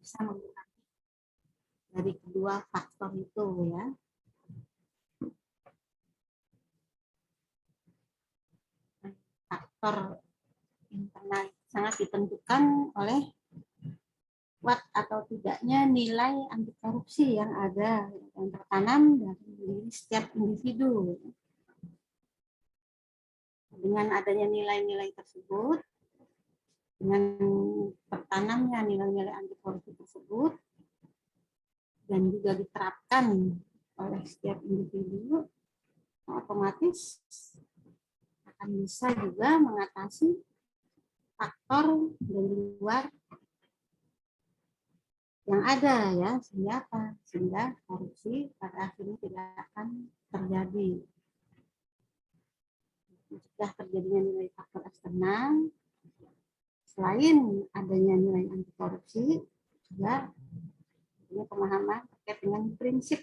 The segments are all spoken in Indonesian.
bisa mengurangi dari kedua faktor itu ya. Faktor internal sangat ditentukan oleh kuat atau tidaknya nilai anti korupsi yang ada, yang tertanam dari diri setiap individu. Dengan adanya nilai-nilai tersebut, dengan tertanamnya nilai-nilai anti korupsi tersebut, dan juga diterapkan oleh setiap individu, otomatis akan bisa juga mengatasi faktor dari luar yang ada ya, sehingga korupsi pada akhirnya tidak akan terjadi. Sudah terjadinya nilai faktor eksternal, selain adanya nilai anti korupsi, juga adanya pemahaman terkait dengan prinsip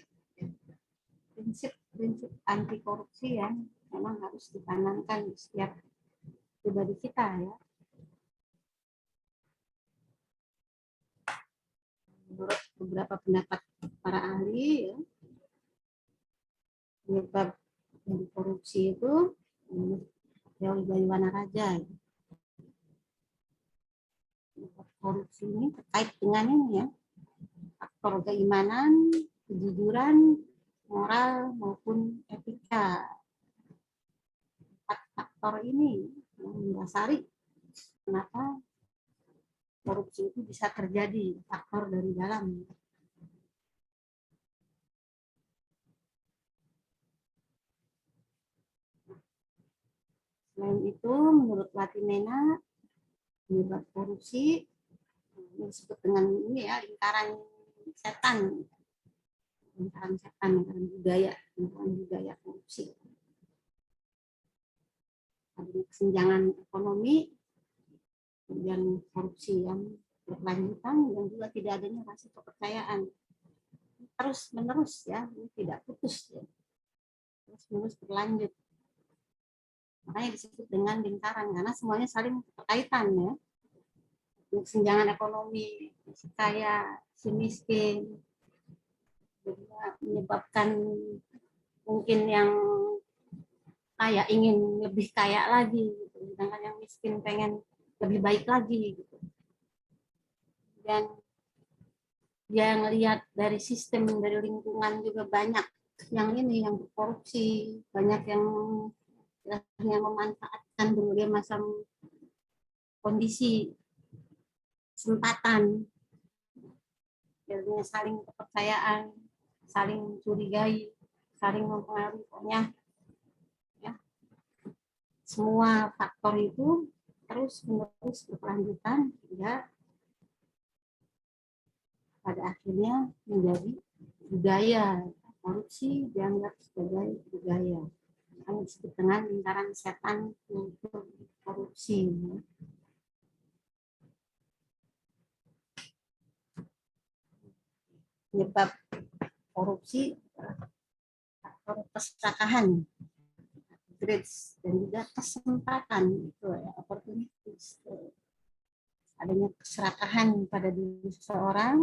anti korupsi yang memang harus ditanamkan di setiap pribadi kita ya. Menurut beberapa pendapat para ahli ya, penyebab dari korupsi itu teori Bayu Raja ya. Korupsi ini terkait dengan ini ya, faktor keimanan, kejujuran, moral maupun etika. 4 faktor ini yang mendasari kenapa korupsi itu bisa terjadi, faktor dari dalam. Selain itu, menurut Latimena, penyebab korupsi disebut dengan ini ya, lingkaran setan, lingkaran budaya korupsi. Adanya kesenjangan ekonomi, kemudian korupsi yang berkelanjutan, dan juga tidak adanya rasa kepercayaan terus menerus ya, ini tidak putus ya, terus menerus berlanjut. Makanya disebut dengan lingkaran karena semuanya saling berkaitan ya. Kesenjangan ekonomi, si kaya, si miskin, menyebabkan mungkin yang kaya ingin lebih kaya lagi, gitu. Sedangkan yang miskin pengen lebih baik lagi. Gitu. Dan dia ngelihat dari sistem, dari lingkungan juga banyak yang ini yang berkorupsi, banyak yang memanfaatkan berbagai macam kondisi kesempatan, jadinya saling kepercayaan, saling curigai, saling mempengaruhi, pokoknya ya, semua faktor itu terus menerus berkelanjutan hingga pada akhirnya menjadi budaya. Korupsi dianggap sebagai budaya. Yang disebut dengan lingkaran setan kultur korupsi. Penyebab korupsi faktor keserakahan, grades, dan juga kesempatan itu ya, opportunities. Adanya keserakahan pada diri seseorang,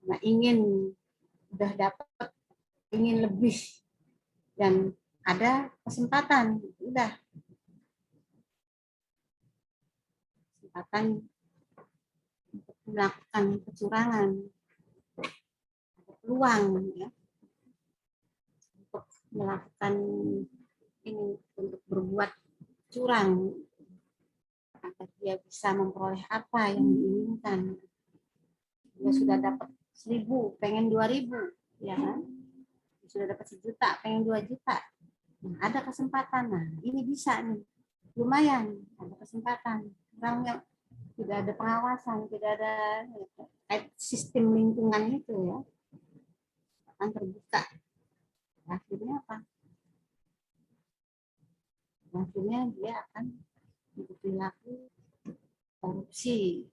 ya. Nah, udah dapat, ingin lebih, dan ada kesempatan, udah kesempatan untuk melakukan kecurangan, ada peluang ya untuk melakukan ini, untuk berbuat curang, agar dia bisa memperoleh apa yang diinginkan. Dia sudah dapat 1.000, pengen 2.000, ya kan? Sudah dapat 1 juta, pengen 2 juta. Nah, ada kesempatan. Nah, ini bisa nih, lumayan, ada kesempatan. Orangnya tidak ada pengawasan, tidak ada sistem lingkungan itu ya, akan terbuka. Akhirnya apa? Akhirnya dia akan berperilaku korupsi.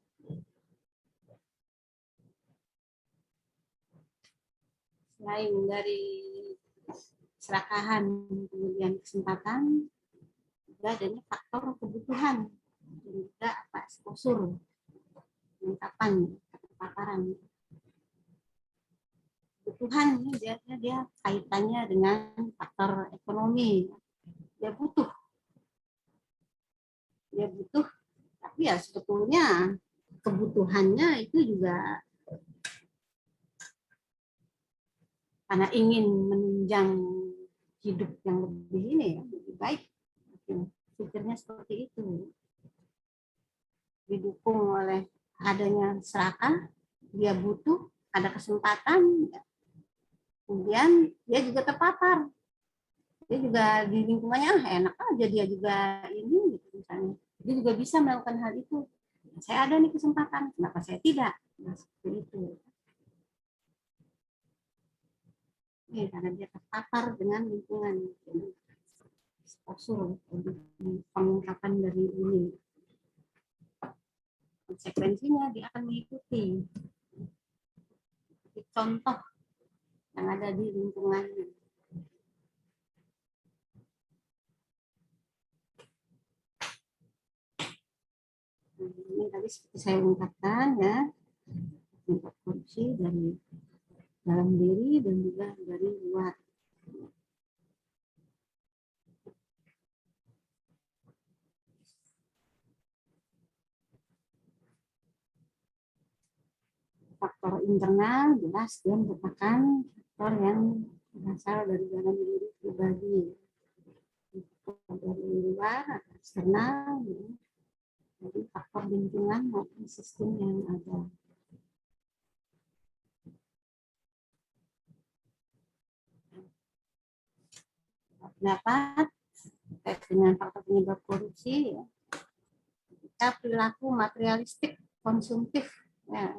Selain dari serakahan, kemudian kesempatan, juga adanya faktor kebutuhan, dan juga apa, exposure. kelengkapan keterpaparan. Kebutuhan ini dia kaitannya dengan faktor ekonomi. Dia butuh, tapi ya sebetulnya kebutuhannya itu juga karena ingin menunjang hidup yang lebih ini ya, lebih baik. Pikirnya seperti itu. Didukung oleh adanya serakah, dia butuh, ada kesempatan, kemudian dia juga terpapar. Dia juga di lingkungannya enak aja, dia juga ini gitu misalnya. Dia juga bisa melakukan hal itu. Saya ada nih kesempatan, kenapa saya tidak? Nah, seperti itu. Ini karena dia terpapar dengan lingkungan. Exposure, pengungkapan dari ini. Konsekuensinya dia akan mengikuti contoh yang ada di lingkungannya. Nah, ini tadi seperti saya ungkapkan ya, tingkat korupsi dari dalam diri dan juga dari luar. Faktor internal jelas dia merupakan faktor yang berasal dari dalam diri pribadi. Dari luar, eksternal, dari faktor lingkungan maupun sistem yang ada. Pendapat terkait dengan faktor penyebab korupsi, ya, kita perilaku materialistik, konsumtif, ya,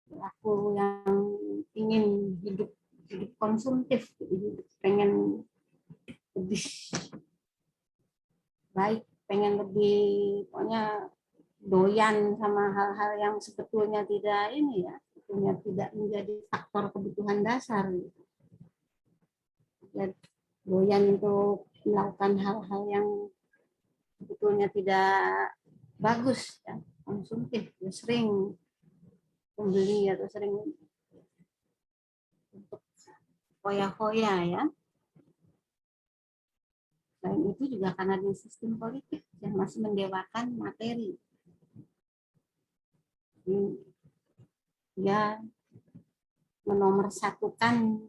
perilaku yang ingin hidup konsumtif, jadi pengen lebih baik, pengen lebih, pokoknya doyan sama hal-hal yang sebetulnya tidak ini ya, sebetulnya tidak menjadi faktor kebutuhan dasar. Dan doyan untuk melakukan hal-hal yang sebetulnya tidak bagus, ya, konsumtif, ya, sering membeli atau sering untuk foya-foya ya. Selain itu juga karena di sistem politik yang masih mendewakan materi. Dia menomorsatukan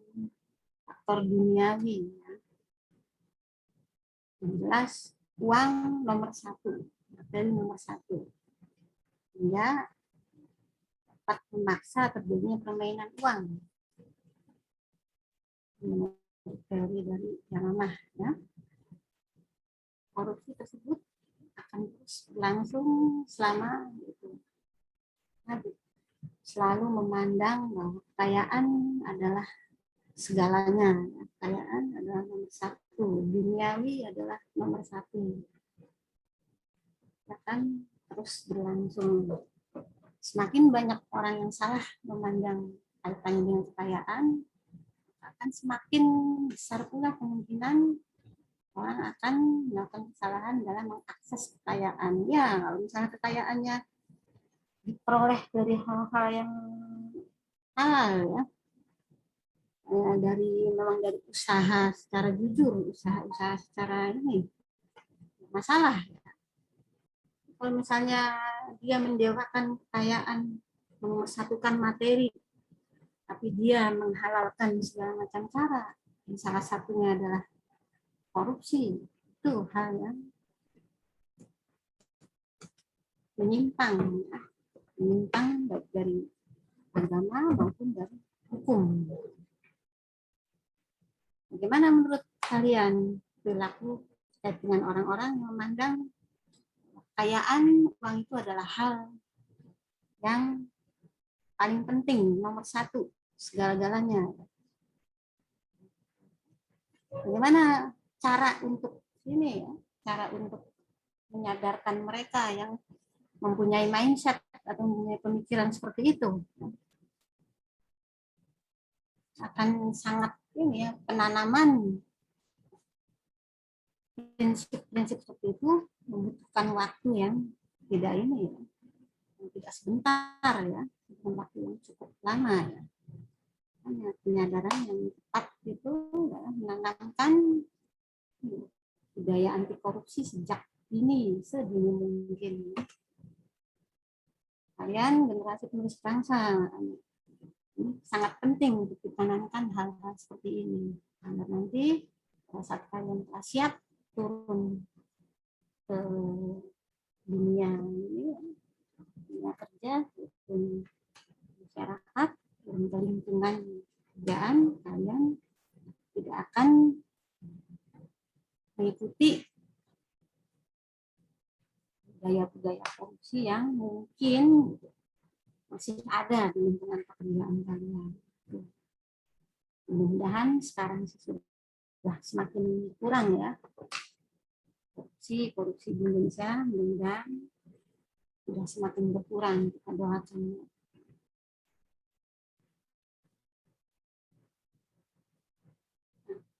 faktor duniawi. Ya. Yang jelas uang nomor satu, materi nomor satu. Hingga dapat memaksa terjadinya permainan uang. Teori dari Yamamah, ya. Korupsi tersebut akan terus berlangsung selama itu. Selalu memandang bahwa kekayaan adalah segalanya. Kekayaan adalah nomor satu, duniawi adalah nomor satu. Akan terus berlangsung. Semakin banyak orang yang salah memandang kaitannya dengan kekayaan, akan semakin besar pula kemungkinan orang akan melakukan kesalahan dalam mengakses kekayaan. Ya, kalau misalnya kekayaannya diperoleh dari hal-hal yang halal ya, memang dari usaha secara jujur, usaha secara ini masalah. Kalau misalnya dia mendewakan kekayaan, memersatukan materi, tapi dia menghalalkan segala macam cara, salah satunya adalah korupsi, itu hal yang menyimpang baik dari agama maupun dari hukum. Bagaimana menurut kalian perilaku terkait dengan orang-orang yang memandang kekayaan uang itu adalah hal yang paling penting, nomor satu, segala-galanya. Bagaimana cara untuk ini ya, cara untuk menyadarkan mereka yang mempunyai mindset atau mempunyai pemikiran seperti itu? Akan sangat ini ya, penanaman prinsip-prinsip seperti itu membutuhkan waktu yang tidak ini ya, tidak sebentar ya, waktu yang cukup lama ya. Penyadaran yang tepat itu ya, menanamkan budaya anti korupsi sejak dini, sedini mungkin. Kalian generasi penerus bangsa, ini sangat penting untuk ditanamkan hal-hal seperti ini. Karena nanti pada saat kalian telah siap turun ke dunia ini, dunia kerja, turun masyarakat, turun ke lingkungan kerjaan, kalian tidak akan mengikuti budaya-budaya korupsi yang mungkin masih ada di lingkungan pekerjaan kalian. Mudah-mudahan sekarang sudah semakin kurang ya korupsi di Indonesia, mudah-mudahan sudah semakin berkurang. Kita doakan.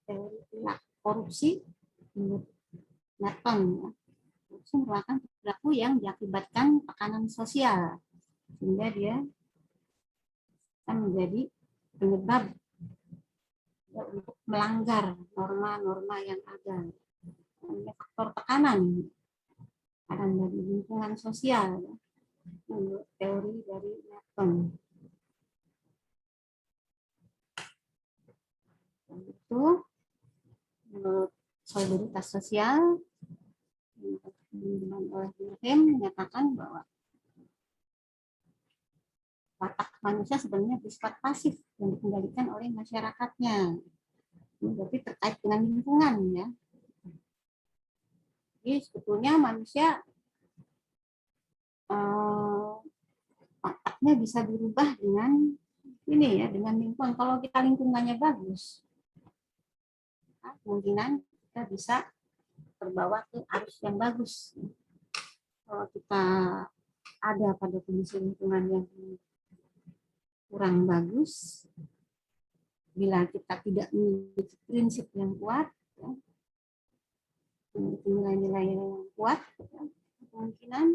Teori korupsi menurut Merton ya. Korupsi merupakan perilaku yang diakibatkan tekanan sosial sehingga dia akan menjadi penyebab untuk melanggar norma-norma yang ada. Faktor tekanan dari lingkungan sosial ya, menurut teori dari Merton. Itu menurut solidaritas sosial oleh Durkheim menyatakan bahwa watak manusia sebenarnya bersifat pasif yang dikendalikan oleh masyarakatnya. Ini berarti terkait dengan lingkungan ya. Jadi sebetulnya manusia wataknya bisa dirubah dengan ini ya, dengan lingkungan. Kalau kita lingkungannya bagus, kemungkinan kita bisa terbawa ke arus yang bagus. Kalau kita ada pada kondisi lingkungan yang kurang bagus, bila kita tidak memiliki prinsip yang kuat, ya, memiliki nilai-nilai yang kuat, ya, kemungkinan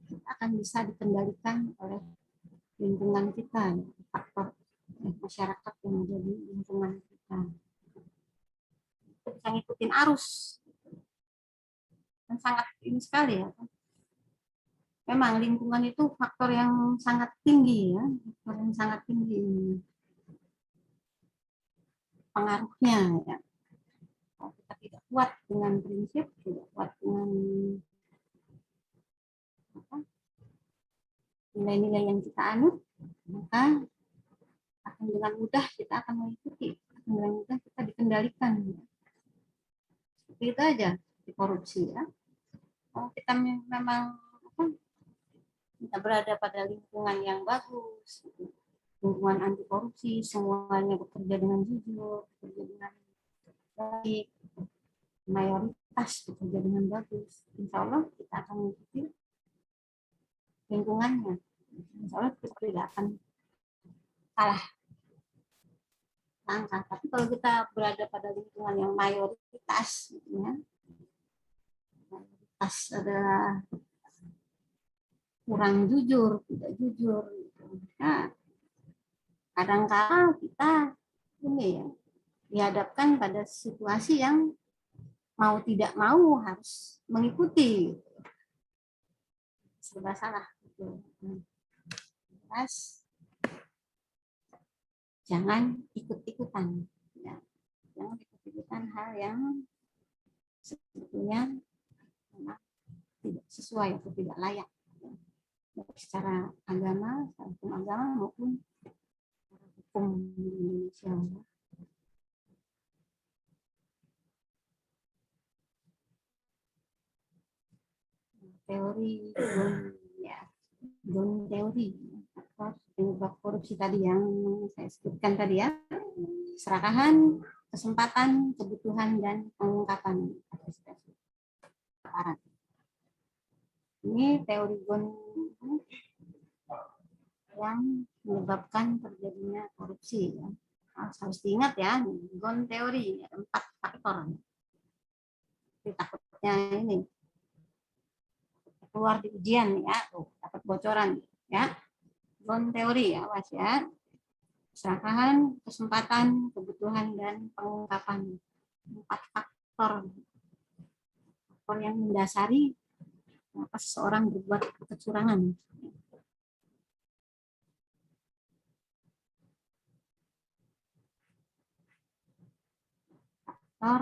kita akan bisa dikendalikan oleh lingkungan kita, faktor masyarakat yang ada di lingkungan kita. Kita bisa ngikutin arus. Dan sangat ini sekali ya. Memang lingkungan itu faktor yang sangat tinggi ya, faktor yang sangat tinggi pengaruhnya ya. Kalau kita tidak kuat dengan prinsip, tidak kuat dengan nilai-nilai yang kita anut, maka akan dengan mudah kita akan mengikuti, akan dengan mudah kita dikendalikan. Seperti itu aja di korupsi ya. Kalau kita memang kita berada pada lingkungan yang bagus, lingkungan anti korupsi, semuanya bekerja dengan jujur, bekerja dengan baik, mayoritas bekerja dengan bagus, insya Allah kita akan mengikuti lingkungannya. Insya Allah kita tidak akan salah langkah. Tapi kalau kita berada pada lingkungan yang mayoritas, ya, mayoritas adalah kurang jujur, tidak jujur. Nah, kadang-kadang kita ini ya dihadapkan pada situasi yang mau tidak mau harus mengikuti, serba salah. Terus jangan ikut-ikutan, ya. Jangan ikut-ikutan hal yang sebetulnya tidak sesuai atau tidak layak. Secara agama, hukum agama maupun hukum Indonesia. Teori ya, teori penyebab korupsi tadi yang saya sebutkan tadi ya, keserakahan, kesempatan, kebutuhan, dan pengungkapan. Ini teori Gon yang menyebabkan terjadinya korupsi. Ya. Harus diingat ya, Gon teori 4 faktor. Jadi, takutnya ini keluar di ujian ya, tuh, dapat bocoran. ya. Bond teori ya, awas ya. Keserakahan, kesempatan, kebutuhan, dan pengungkapan. 4 faktor yang mendasari kenapa seseorang berbuat kecurangan. Faktor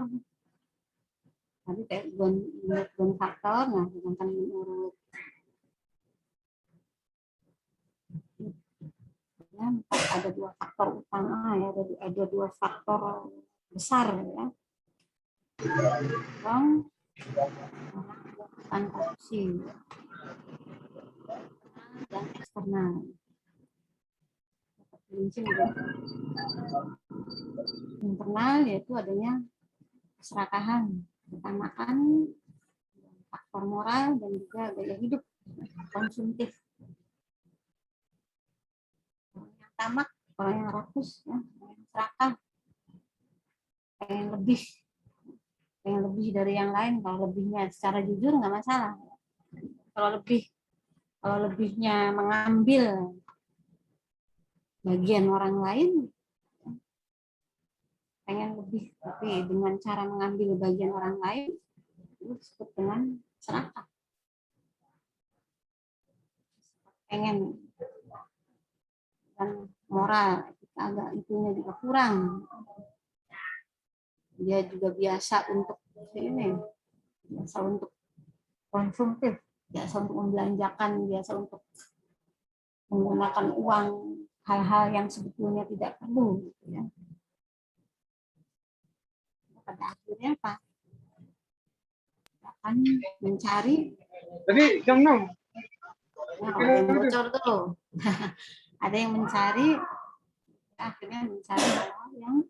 tadi menurut faktor, nah sedangkan menurut ya, ada 2 faktor utama ya, ada 2 faktor besar ya. Orang melakukan korupsi dan eksternal. Internal yaitu adanya keserakahan, utamakan faktor moral dan juga gaya hidup konsumtif. Orang yang tamak, orang yang rakus, ya, orang yang serakah, pengen lebih dari yang lain. Kalau lebihnya secara jujur nggak masalah. Kalau lebihnya mengambil bagian orang lain, pengen lebih tapi dengan cara mengambil bagian orang lain, itu disebut dengan serakah. Pengen dan moral agak itunya juga kurang. Dia juga biasa untuk ini, biasa untuk konsumtif, biasa untuk membelanjakan, biasa untuk menggunakan uang hal-hal yang sebetulnya tidak perlu, gitu ya. Pada akhirnya apa? Akan mencari. Jadi jam 6. Nah, ada yang bocor tuh. Ada yang mencari, akhirnya mencari hal yang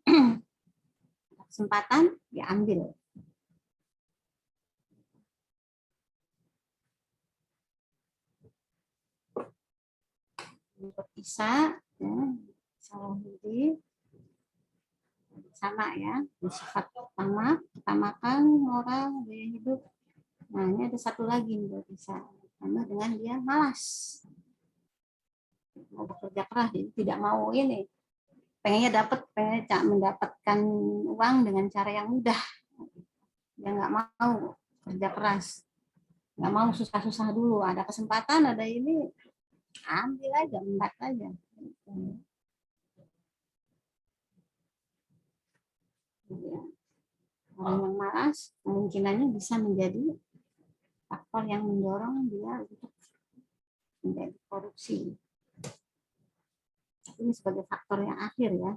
kesempatan diambil. Bisa, ya, salah diri, sama ya, sifat utamakan moral, gaya hidup. Nah, ini ada satu lagi nih bisa, sama dengan dia malas, mau bekerja keras, jadi tidak mau ini, pengennya mendapatkan uang dengan cara yang mudah, dia nggak mau kerja keras, nggak mau susah-susah dulu, ada kesempatan, ada ini, ambil aja, mendak aja. Orang yang malas kemungkinannya bisa menjadi faktor yang mendorong dia untuk menjadi korupsi. Ini sebagai faktor yang akhir ya,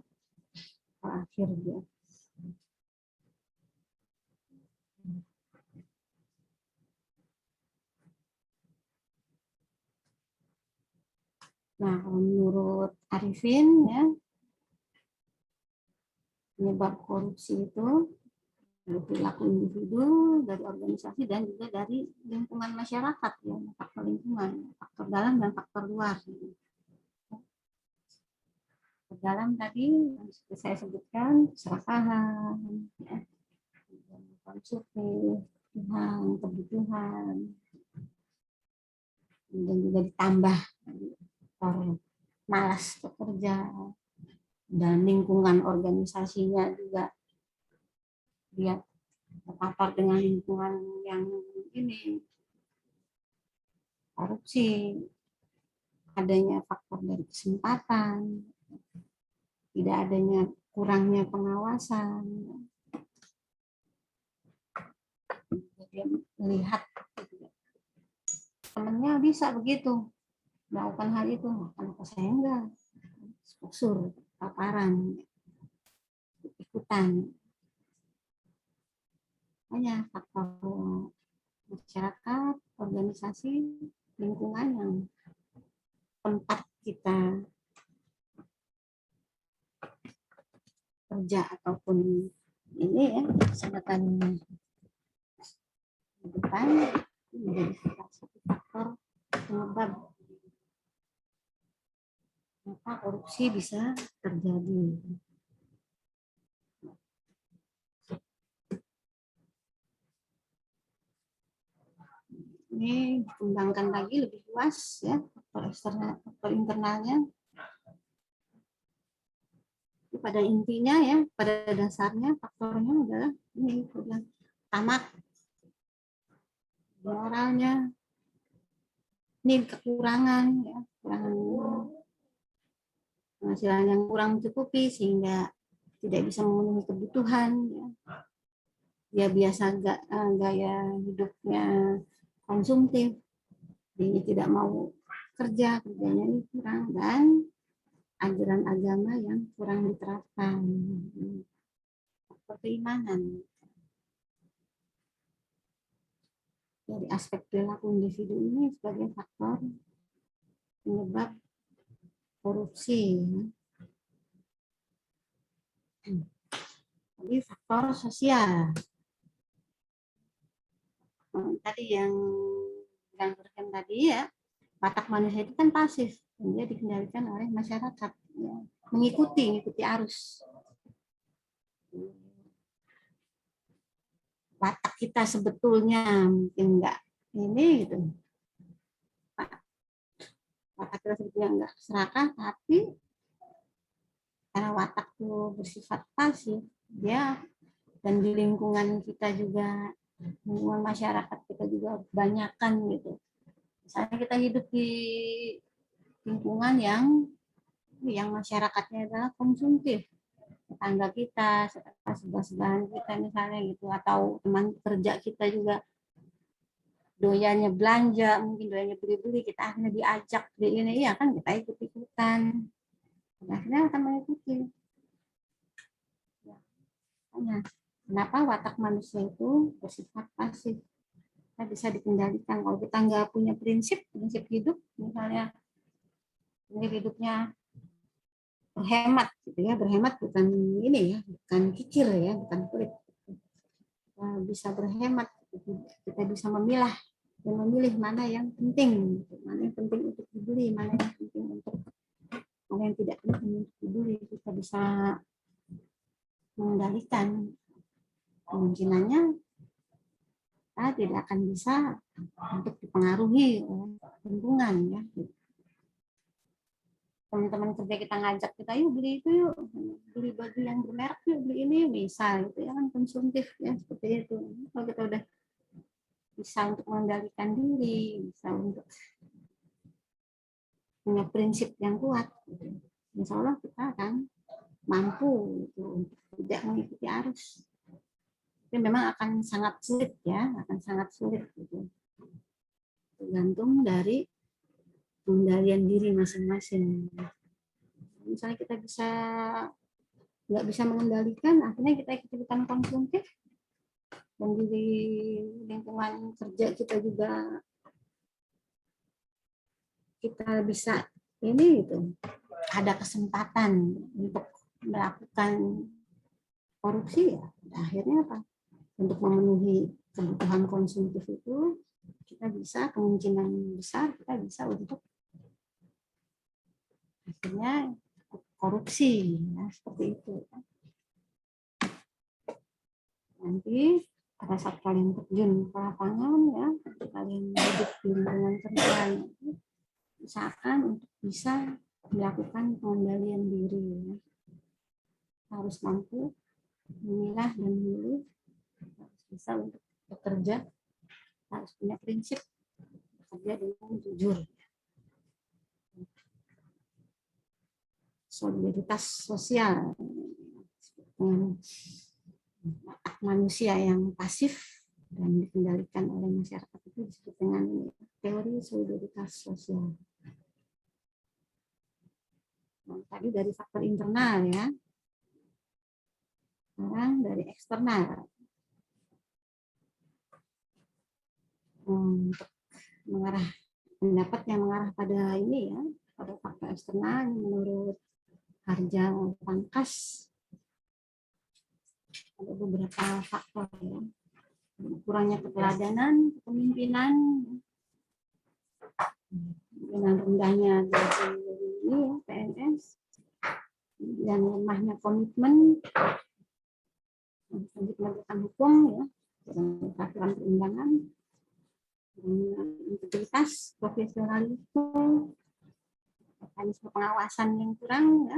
akhir dia. Nah, menurut Arifin ya, penyebab korupsi itu dari perilaku individu, dari organisasi, dan juga dari lingkungan masyarakat ya, faktor lingkungan, faktor dalam dan faktor luar. Faktor dalam tadi yang saya sebutkan keserakahan, ya, konsumtif, kebutuhan, dan juga ditambah malas bekerja, dan lingkungan organisasinya juga dia terpapar dengan lingkungan yang ini korupsi, adanya faktor dari kesempatan, tidak adanya kurangnya pengawasan, dia melihat temannya bisa begitu melakukan hal itu, kenapa saya enggak, unsur paparan, ikutan. Hanya faktor masyarakat, organisasi, lingkungan yang tempat kita kerja ataupun ini ya, kesempatan di depan menjadi salah satu faktor penyebab maka korupsi bisa terjadi. Ini dikembangkan lagi lebih luas ya, faktor eksternal, faktor internalnya. Pada intinya ya, pada dasarnya faktornya adalah ini, tamat, moralnya, ini kekurangan ya, penghasilan yang kurang mencukupi sehingga tidak bisa memenuhi kebutuhan ya. Dia biasa gaya hidupnya konsumtif, dia tidak mau kerjanya ini kurang, dan ajaran agama yang kurang diterapkan, keimanan. Dari aspek perilaku individu ini sebagai faktor penyebab korupsi. Jadi faktor sosial. Tadi yang dilakukan tadi ya, watak manusia itu kan pasif, dia dikendalikan oleh masyarakat, ya. mengikuti arus. Watak kita sebetulnya mungkin enggak ini gitu. Watak kita sebetulnya enggak serakah, tapi karena watak itu bersifat pasif, dia dan di lingkungan kita juga, lingkungan masyarakat kita juga kebanyakan gitu. Misalnya kita hidup di lingkungan yang masyarakatnya adalah konsumtif, tetangga kita, sebelah-sebelahan kita misalnya gitu, atau teman kerja kita juga doyannya belanja, mungkin doyannya beli-beli, kita akhirnya diajak beli ini, iya kan kita ikut-ikutan, akhirnya akan mengikuti. Nah, kenapa watak manusia itu bersifat pasif? Kita bisa dikendalikan kalau kita nggak punya prinsip hidup, misalnya prinsip hidupnya berhemat gitu ya, berhemat bukan ini ya, bukan kikir ya, bukan pelit. Kita bisa berhemat, kita bisa memilah dan memilih mana yang penting, mana yang penting untuk dibeli, mana yang penting untuk, mana yang tidak penting untuk dibeli. Kita bisa mengendalikan. Kemungkinannya kita tidak akan bisa untuk dipengaruhi oleh lingkungan ya. Teman-teman kerja kita ngajak kita, yuk beli itu yuk, beli baju yang bermerek yuk, beli ini misal gitu ya, kan konsumtif ya, seperti itu. Kalau kita udah bisa untuk mengendalikan diri, bisa untuk punya prinsip yang kuat, gitu. Insya Allah kita akan mampu gitu, untuk tidak mengikuti arus. Tapi memang akan sangat sulit ya, akan sangat sulit gitu. Tergantung dari pengendalian diri masing-masing. Misalnya kita nggak bisa mengendalikan, akhirnya kita ikutan konsumtif, dan di lingkungan kerja kita juga kita bisa ini gitu, ada kesempatan untuk melakukan korupsi ya, akhirnya apa? Untuk memenuhi kebutuhan konsumtif itu kita bisa, kemungkinan besar kita bisa untuk akhirnya korupsi ya, seperti itu. Nanti pada saat kalian terjun ke lapangan ya, kalian hidup di lingkungan kerja, usahakan untuk bisa melakukan pengendalian diri ya. Harus mampu memilah dan memilih, harus bisa untuk bekerja, harus punya prinsip bekerja dengan jujur. Solidaritas sosial, watak manusia yang pasif dan dikendalikan oleh masyarakat itu disebut dengan teori solidaritas sosial. Nah, tadi dari faktor internal ya. Sekarang dari eksternal. Untuk mengarah pendapat yang mengarah pada ini ya, pada faktor eksternal menurut Harja Pangkas ada beberapa faktor ya. Kurangnya keteladanan, kepemimpinan, dengan rendahnya gaji ini ya, PNS, dan lemahnya komitmen penegakan hukum ya, peraturan perundangan, integritas, profesionalisme, mekanisme pengawasan yang kurang, ya.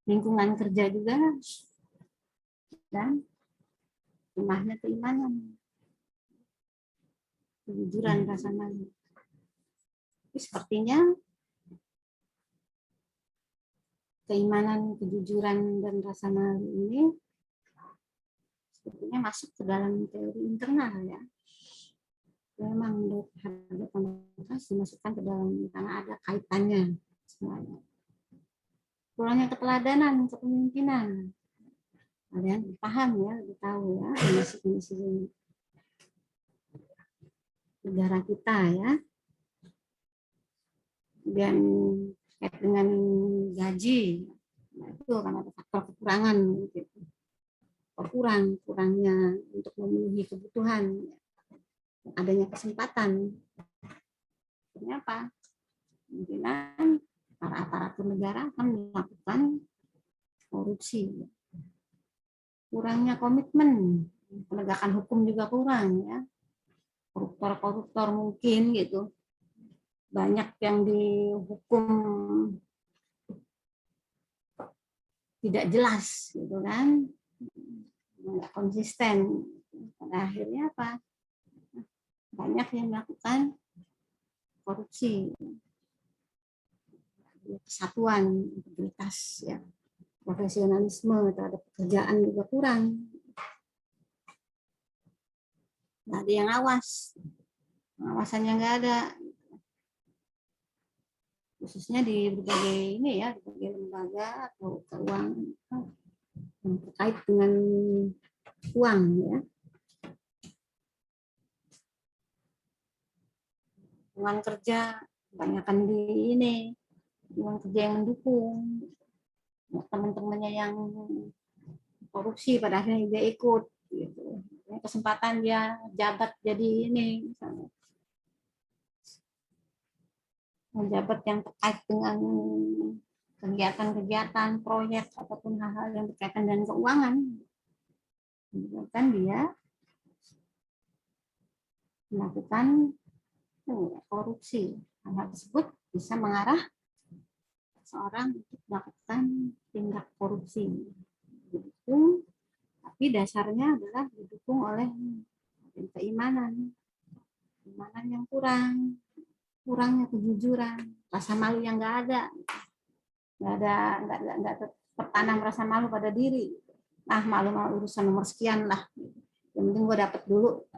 Lingkungan kerja juga, dan lemahnya keimanan, kejujuran, rasa malu. Tapi sepertinya keimanan, kejujuran, dan rasa malu ini sepertinya masuk ke dalam teori internal, ya. Memang harga komunitas dimasukkan ke dalam karena ada kaitannya semuanya. Kurangnya keteladanan, kepemimpinan. Kalian paham ya, lebih tahu ya kondisi negara kita ya. Dan terkait dengan gaji, nah, itu kan ada faktor kekurangan, gitu. Kurangnya untuk memenuhi kebutuhan, adanya kesempatan. Kenapa? Kemungkinan para aparatur negara akan melakukan korupsi. Kurangnya komitmen, penegakan hukum juga kurang ya. Koruptor mungkin gitu. Banyak yang dihukum tidak jelas gitu kan. Nggak konsisten. Pada akhirnya apa? Banyak yang melakukan korupsi. Kesatuan, integritas ya. Profesionalisme terhadap pekerjaan juga kurang. Nggak ada yang awas, pengawasannya nggak ada, khususnya di berbagai ini ya, berbagai lembaga atau keuangan yang terkait dengan uang ya. Hubungan kerja kebanyakan di ini, hubungan kerja yang mendukung, teman-temannya yang korupsi pada akhirnya dia ikut gitu. Kesempatan dia jabat jadi ini misalnya. Menjabat yang terkait dengan kegiatan-kegiatan, proyek, ataupun hal-hal yang berkaitan dengan keuangan. Kan dia melakukan korupsi. Hal tersebut bisa mengarah seorang untuk melakukan tindak korupsi. Didukung, tapi dasarnya adalah didukung oleh keimanan yang kurangnya kejujuran, rasa malu yang nggak ada, nggak tertanam rasa malu pada diri. Nah, malu urusan nomor sekian lah, yang penting gue dapet dulu,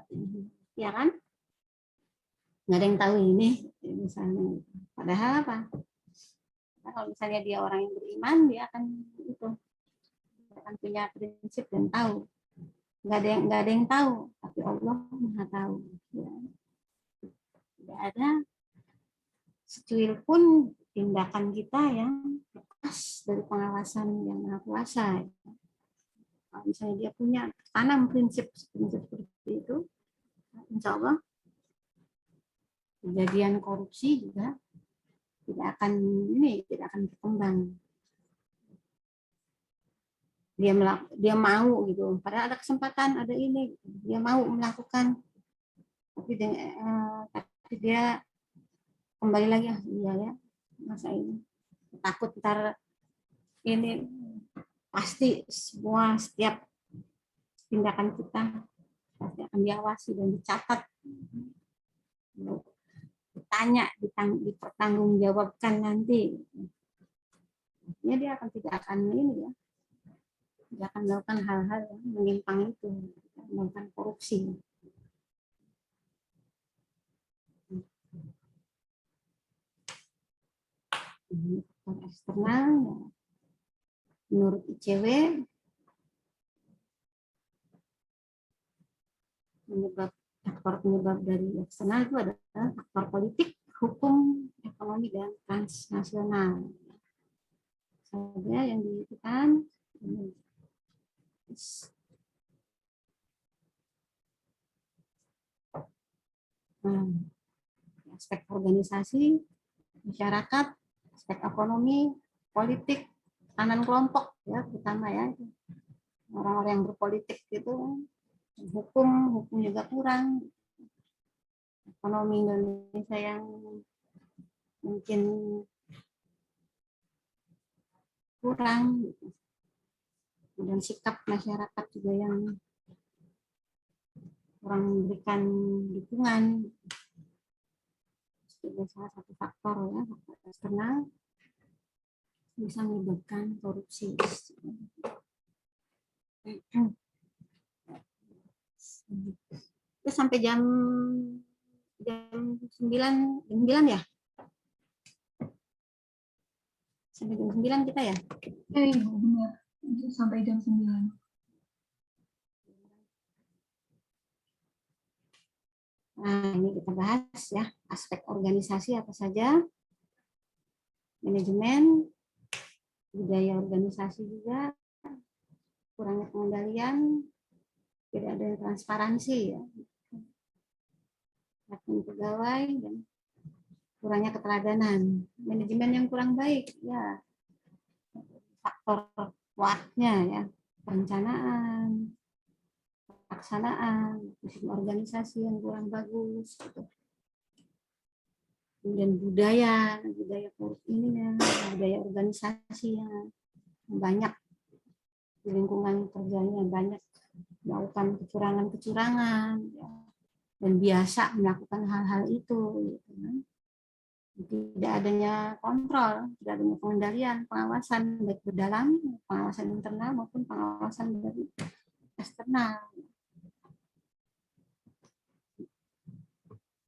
ya kan? Nggak ada yang tahu ini, misalnya. Padahal apa? Nah, kalau misalnya dia orang yang beriman, dia akan punya prinsip dan tahu. Nggak ada yang tahu, tapi Allah Maha tahu. Ya. Tidak ada secuil pun tindakan kita yang lepas dari pengawasan yang Maha Kuasa. Kalau misalnya dia punya tanam prinsip seperti itu, insya Allah kejadian korupsi juga tidak akan berkembang. Dia mau gitu, padahal ada kesempatan, ada ini, dia mau melakukan, tapi dia kembali lagi iya ya, masa ini takut ntar ini, pasti setiap tindakan kita pasti akan diawasi dan dicatat, ditanya, dipertanggungjawabkan nanti. Ya, dia tidak akan ini ya, tidak akan melakukan hal-hal yang menyimpang itu, melakukan korupsi. Faktor eksternal, menurut ICW, faktor penyebab dari eksternal itu adalah faktor politik, hukum, ekonomi, dan transnasional. Saja yang dibutuhkan aspek organisasi, masyarakat, aspek ekonomi, politik, tekanan kelompok ya, terutama ya orang-orang yang berpolitik gitu. Hukum juga kurang. Ekonomi Indonesia yang mungkin kurang, dan sikap masyarakat juga yang kurang memberikan dukungan, sebagai salah satu faktor ya, faktor eksternal bisa menyebabkan korupsi. Itu sampai jam 9 ya? Sampai jam 9 kita ya? Ibu, benar. Sampai jam 9. Nah, ini kita bahas ya, aspek organisasi apa saja, manajemen, budaya organisasi juga, kurangnya pengendalian, tidak ada transparansi ya, rekrutmen pegawai, dan kurangnya keteladanan. Manajemen yang kurang baik ya, faktor kuatnya ya, perencanaan, pelaksanaan, sistem organisasi yang kurang bagus, gitu. Kemudian budaya ini ya, budaya organisasi yang banyak di lingkungan kerjanya, banyak melakukan kecurangan-kecurangan ya, dan biasa melakukan hal-hal itu, gitu kan. Tidak adanya kontrol, tidak adanya pengendalian, pengawasan baik di dalam, pengawasan internal maupun pengawasan dari eksternal.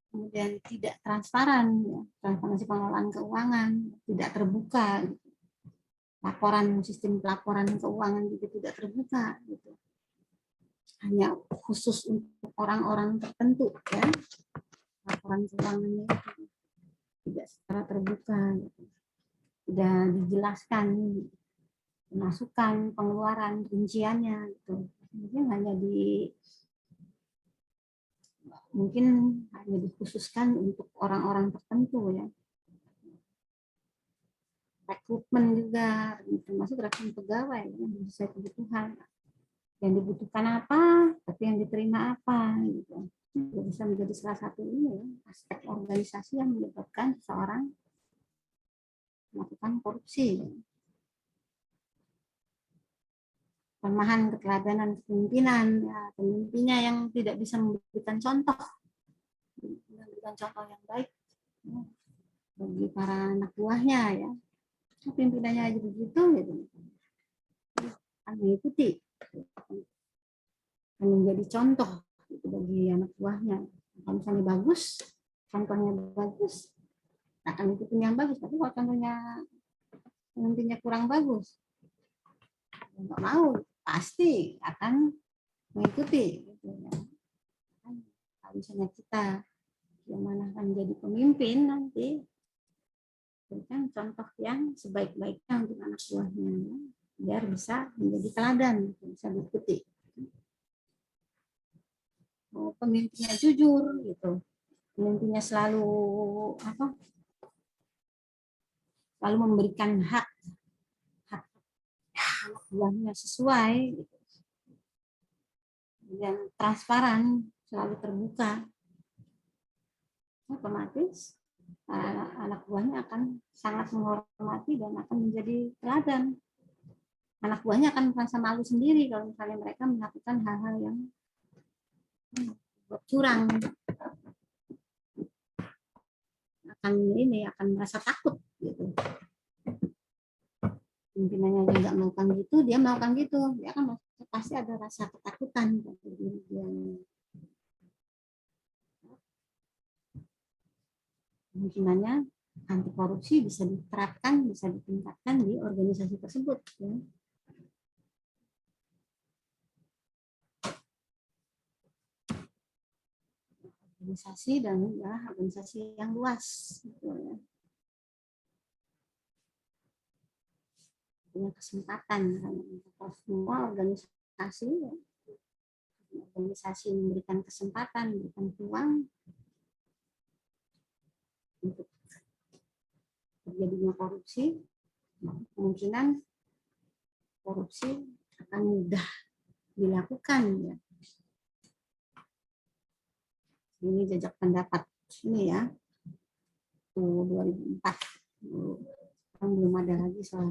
Kemudian tidak transparan, ya, transparansi pengelolaan keuangan, tidak terbuka, gitu. Laporan, sistem pelaporan keuangan juga tidak terbuka, gitu. Hanya khusus untuk orang-orang tertentu, ya. Laporan keuangannya itu tidak secara terbuka, gitu. Tidak dijelaskan pemasukan, pengeluaran, rinciannya, gitu. Mungkin hanya dikhususkan untuk orang-orang tertentu ya. Rekrutmen juga, termasuk rekrutmen pegawai yang sesuai kebutuhan. Yang dibutuhkan apa, tapi yang diterima apa, gitu. Itu bisa menjadi salah satu ini ya, aspek organisasi yang menyebabkan seseorang melakukan korupsi. Kelemahan keteladanan kepemimpinan, ya, pemimpinnya yang tidak bisa memberikan contoh yang baik ya, bagi para anak buahnya ya. Pimpinannya aja begitu, gitu. Akan mengikuti, akan menjadi contoh gitu, bagi anak buahnya. Kalau misalnya bagus, contohnya bagus, akan ikutin yang bagus. Tapi kalau contohnya pemimpinnya kurang bagus, nggak mau, pasti akan mengikuti. Gitu, ya. Kalau misalnya kita yang mana akan jadi pemimpin nanti, berikan contoh yang sebaik-baiknya untuk anak buahnya, ya, biar bisa menjadi teladan, bisa diikuti. Pemimpinnya jujur, gitu. Pemimpinnya selalu selalu memberikan hak anak buahnya sesuai, gitu. Dan transparan, selalu terbuka, otomatis anak buahnya akan sangat menghormati dan akan menjadi teladan. Anak buahnya akan merasa malu sendiri kalau misalnya mereka melakukan hal-hal yang curang, akan merasa takut, gitu. Pimpinannya dia nggak melakukan gitu, dia melakukan gitu, dia kan pasti ada rasa ketakutan. Kemungkinannya anti korupsi bisa diterapkan, bisa ditingkatkan di organisasi tersebut. Ya. Organisasi dan ya, organisasi yang luas. Gitu, ya. Punya kesempatan semua organisasi, ya. Organisasi memberikan kesempatan, memberikan peluang untuk terjadinya korupsi, kemungkinan korupsi akan mudah dilakukan. Ya. Ini jejak pendapat ini ya. waktu 2004. Kan belum ada lagi soal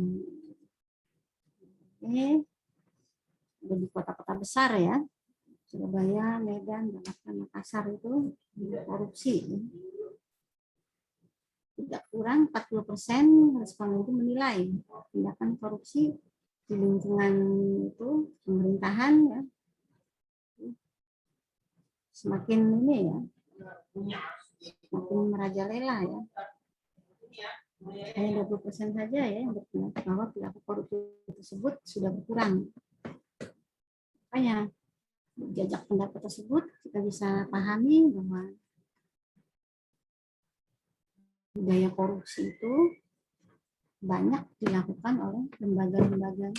ini. Udah di kota-kota besar ya, Surabaya, Medan, Jakarta, Makassar itu korupsi. Tidak kurang 40% responden itu menilai tindakan korupsi di lingkungan itu pemerintahan ya semakin ini ya, semakin merajalela ya. Hanya 20% saja ya yang berpendapat bahwa perilaku korupsi tersebut sudah berkurang. Makanya jajak pendapat tersebut kita bisa pahami bahwa budaya korupsi itu banyak dilakukan oleh lembaga-lembaga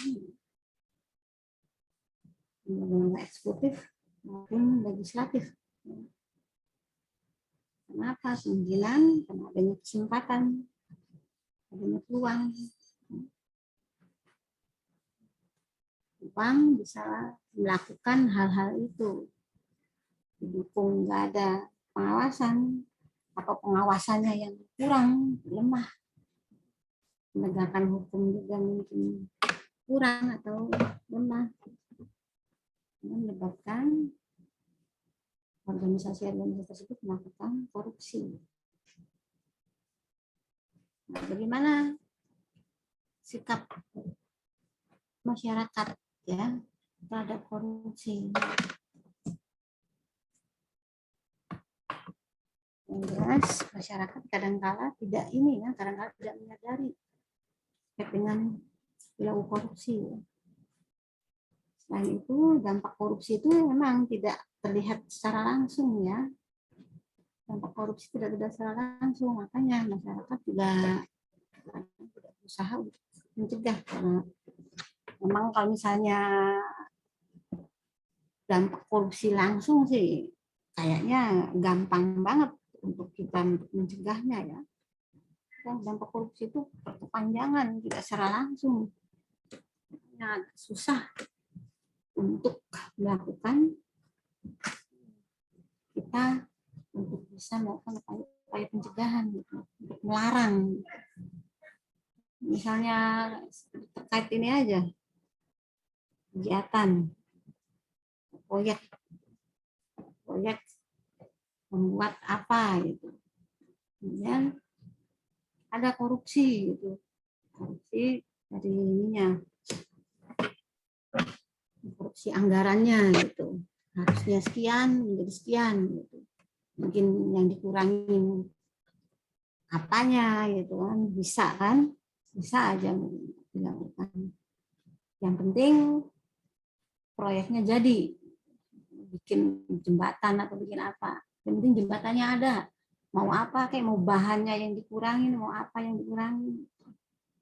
eksekutif maupun legislatif. Kenapa? Kemungkinan karena adanya kesempatan, adanya peluang bisa melakukan hal-hal itu. Didukung nggak ada pengawasan atau pengawasannya yang kurang, lemah. Penegakan hukum juga mungkin kurang atau lemah. Menyebabkan organisasi-organisasi tersebut melakukan korupsi. Nah, bagaimana sikap masyarakat ya terhadap korupsi? Yang jelas masyarakat kadang-kala tidak ini ya, kadang-kala tidak menyadari dengan perilaku korupsi. Selain itu dampak korupsi itu memang tidak terlihat secara langsung ya. Dampak korupsi tidak secara langsung, makanya masyarakat tidak berusaha untuk mencegah karena memang kalau misalnya dampak korupsi langsung sih kayaknya gampang banget untuk kita mencegahnya ya. Dampak korupsi itu berkepanjangan, tidak secara langsung. Nah, susah untuk melakukan kita untuk bisa melakukan upaya pencegahan gitu, untuk melarang. Misalnya terkait ini aja, kegiatan proyek membuat apa gitu, kemudian ada korupsi gitu, korupsi dari ininya, korupsi anggarannya gitu, harusnya sekian menjadi sekian gitu, mungkin yang dikurangin apanya gitu kan, bisa aja dilakukan. Yang penting proyeknya jadi, bikin jembatan atau bikin apa, yang penting jembatannya ada. Mau apa kayak mau bahannya yang dikurangin, mau apa yang dikurangin,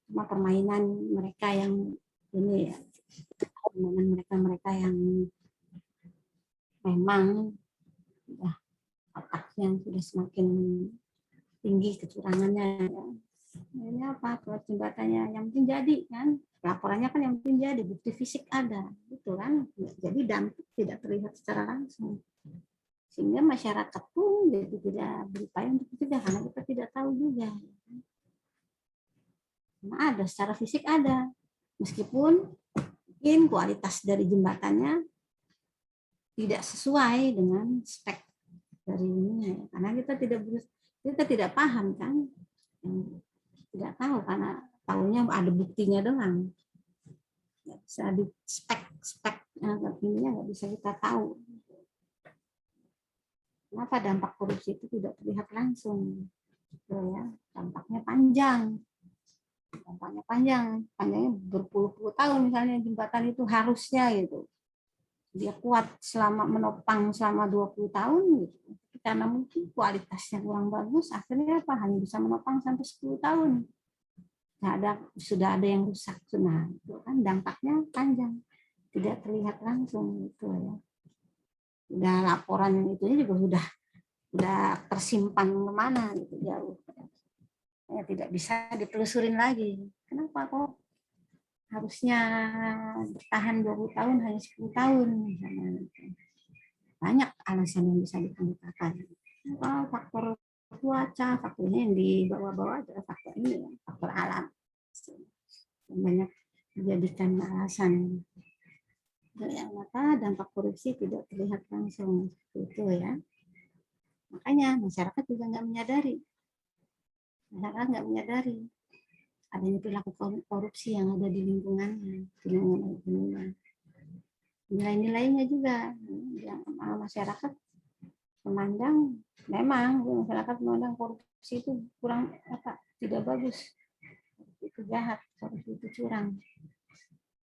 cuma permainan mereka yang ini ya, permainan mereka yang memang sudah otaknya sudah semakin tinggi kecurangannya ya. Ini apa proyek jembatannya yang penting jadi kan, laporannya kan yang penting jadi, bukti fisik ada gitu kan, jadi dampak tidak terlihat secara langsung sehingga masyarakat pun jadi tidak berupaya untuk mencegah karena kita tidak tahu juga. Nah, ada secara fisik ada, meskipun mungkin kualitas dari jembatannya tidak sesuai dengan spek dari ini, karena kita tidak paham kan, tidak tahu karena tahunya ada buktinya doang, nggak bisa di spek ininya nggak bisa kita tahu. Kenapa dampak korupsi itu tidak terlihat langsung? Gitu ya, dampaknya panjang. Panjangnya berpuluh-puluh tahun misalnya jembatan itu harusnya gitu. Dia kuat menopang selama 20 tahun gitu. Karena mungkin kualitasnya kurang bagus, akhirnya apa? Hanya bisa menopang sampai 10 tahun. Sudah ada yang rusak. Nah, itu kan dampaknya panjang. Tidak terlihat langsung gitu ya. Udah laporan itu juga sudah tersimpan kemana gitu jauh ya, tidak bisa ditelusurin lagi. Kenapa kok harusnya bertahan 20 tahun hanya 10 tahun misalnya. Banyak alasan yang bisa dikemukakan. Faktor cuaca, faktornya yang di bawah-bawah adalah faktor ini, ya, faktor alam. Yang banyak dijadikan alasan. Yang maka dampak korupsi tidak terlihat langsung itu ya. Makanya masyarakat juga nggak menyadari. Masyarakat nggak menyadari adanya perilaku korupsi yang ada di lingkungannya, di lingkungan. Nilai-nilainya juga yang masyarakat memandang, memang masyarakat memandang korupsi itu kurang tidak bagus, itu jahat, korupsi itu curang.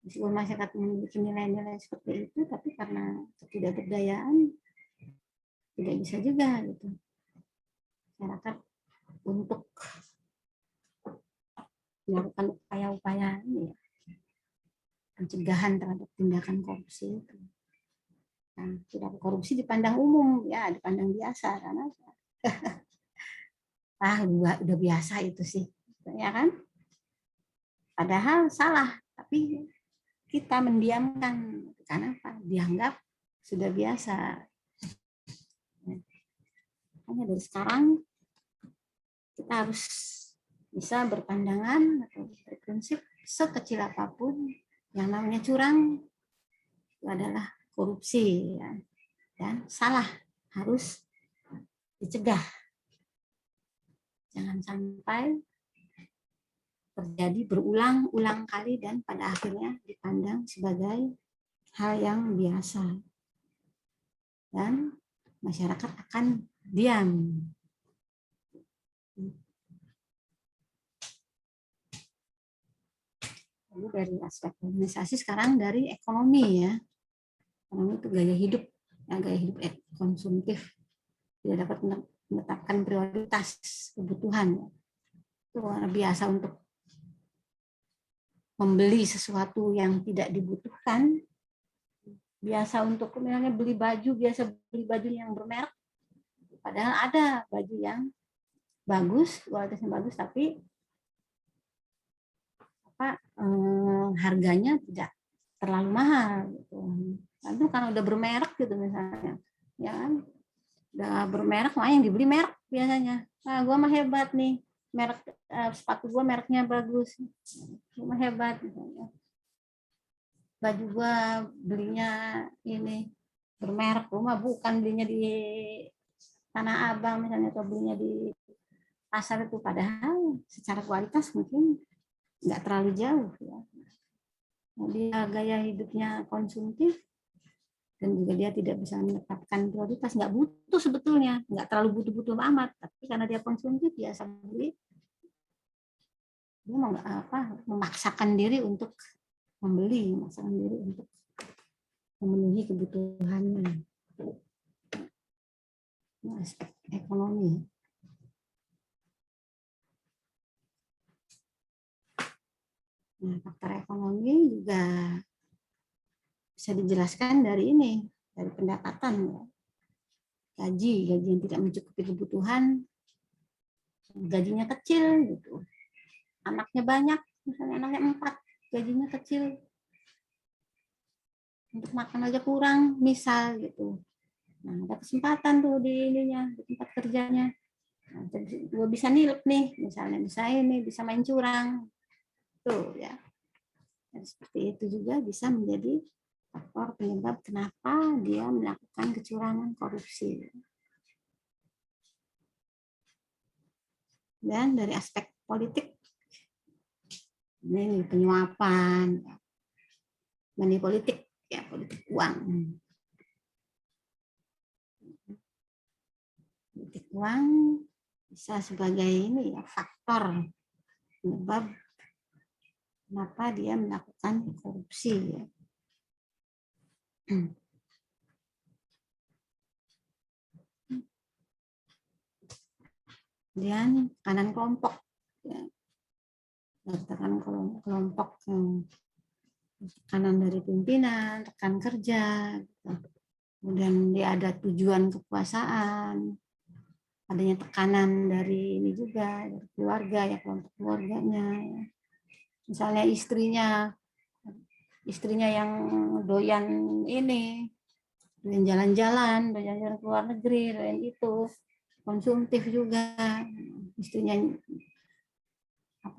Meskipun masyarakat memiliki nilai-nilai seperti itu, tapi karena ketidakberdayaan tidak bisa juga gitu masyarakat untuk melakukan upaya-upaya ini ya, pencegahan terhadap tindakan korupsi itu. Nah, tidak korupsi dipandang umum ya, dipandang biasa karena udah biasa itu sih, ya kan? Padahal salah, tapi kita mendiamkan karena apa? Dianggap sudah biasa. Hanya dari sekarang kita harus bisa berpandangan atau berprinsip sekecil apapun yang namanya curang itu adalah korupsi ya. Dan salah harus dicegah. Jangan sampai terjadi berulang-ulang kali dan pada akhirnya dipandang sebagai hal yang biasa. Dan masyarakat akan diam. Lalu dari aspek organisasi sekarang dari ekonomi ya. Ekonomi itu gaya hidup, ya, gaya hidup konsumtif. Tidak dapat menetapkan prioritas kebutuhan. Itu biasa untuk membeli sesuatu yang tidak dibutuhkan. Biasa untuk misalnya beli baju, biasa beli baju yang bermerek. Padahal ada baju yang bagus, kualitasnya bagus, tapi harganya tidak terlalu mahal. Gitu. Lalu kan udah bermerek gitu misalnya, ya kan? Udah bermerek, yang dibeli merek biasanya. Nah, gue mah hebat nih, merek sepatu gue mereknya bagus, gue mah hebat. Misalnya. Baju gue belinya ini bermerek, gue mah bukan belinya di Tanah Abang misalnya atau belinya di pasar itu, padahal secara kualitas mungkin nggak terlalu jauh ya. Dia gaya hidupnya konsumtif dan juga dia tidak bisa menetapkan prioritas, nggak butuh sebetulnya, nggak terlalu butuh-butuh amat, tapi karena dia konsumtif biasa beli, dia memaksakan diri untuk membeli, memaksakan diri untuk memenuhi kebutuhannya. Ini aspek ekonomi. Nah, faktor ekonomi juga bisa dijelaskan dari ini, dari pendapatan. Ya. Gaji yang tidak mencukupi kebutuhan, gajinya kecil, gitu. Anaknya banyak, misalnya anaknya 4, gajinya kecil. Untuk makan aja kurang, misal gitu. Nah, ada kesempatan tuh di ininya, di tempat kerjanya. Nah, gue bisa nilep nih, misalnya bisa main curang. Tuh ya. Dan seperti itu juga bisa menjadi faktor penyebab kenapa dia melakukan kecurangan korupsi. Dan dari aspek politik, ini penyuapan, money politik, ya politik uang. Politik uang bisa sebagai ini ya faktor penyebab kenapa dia melakukan korupsi. Ya. Kemudian tekanan kelompok, ya. Tekanan kelompok, tekanan dari pimpinan, rekan kerja, gitu. Kemudian dia ada tujuan kekuasaan, adanya tekanan dari ini juga dari keluarga ya, kelompok keluarganya. Ya. Misalnya istrinya yang doyan ini, doyan jalan-jalan ke luar negeri, doyan itu. konsumtif juga, istrinya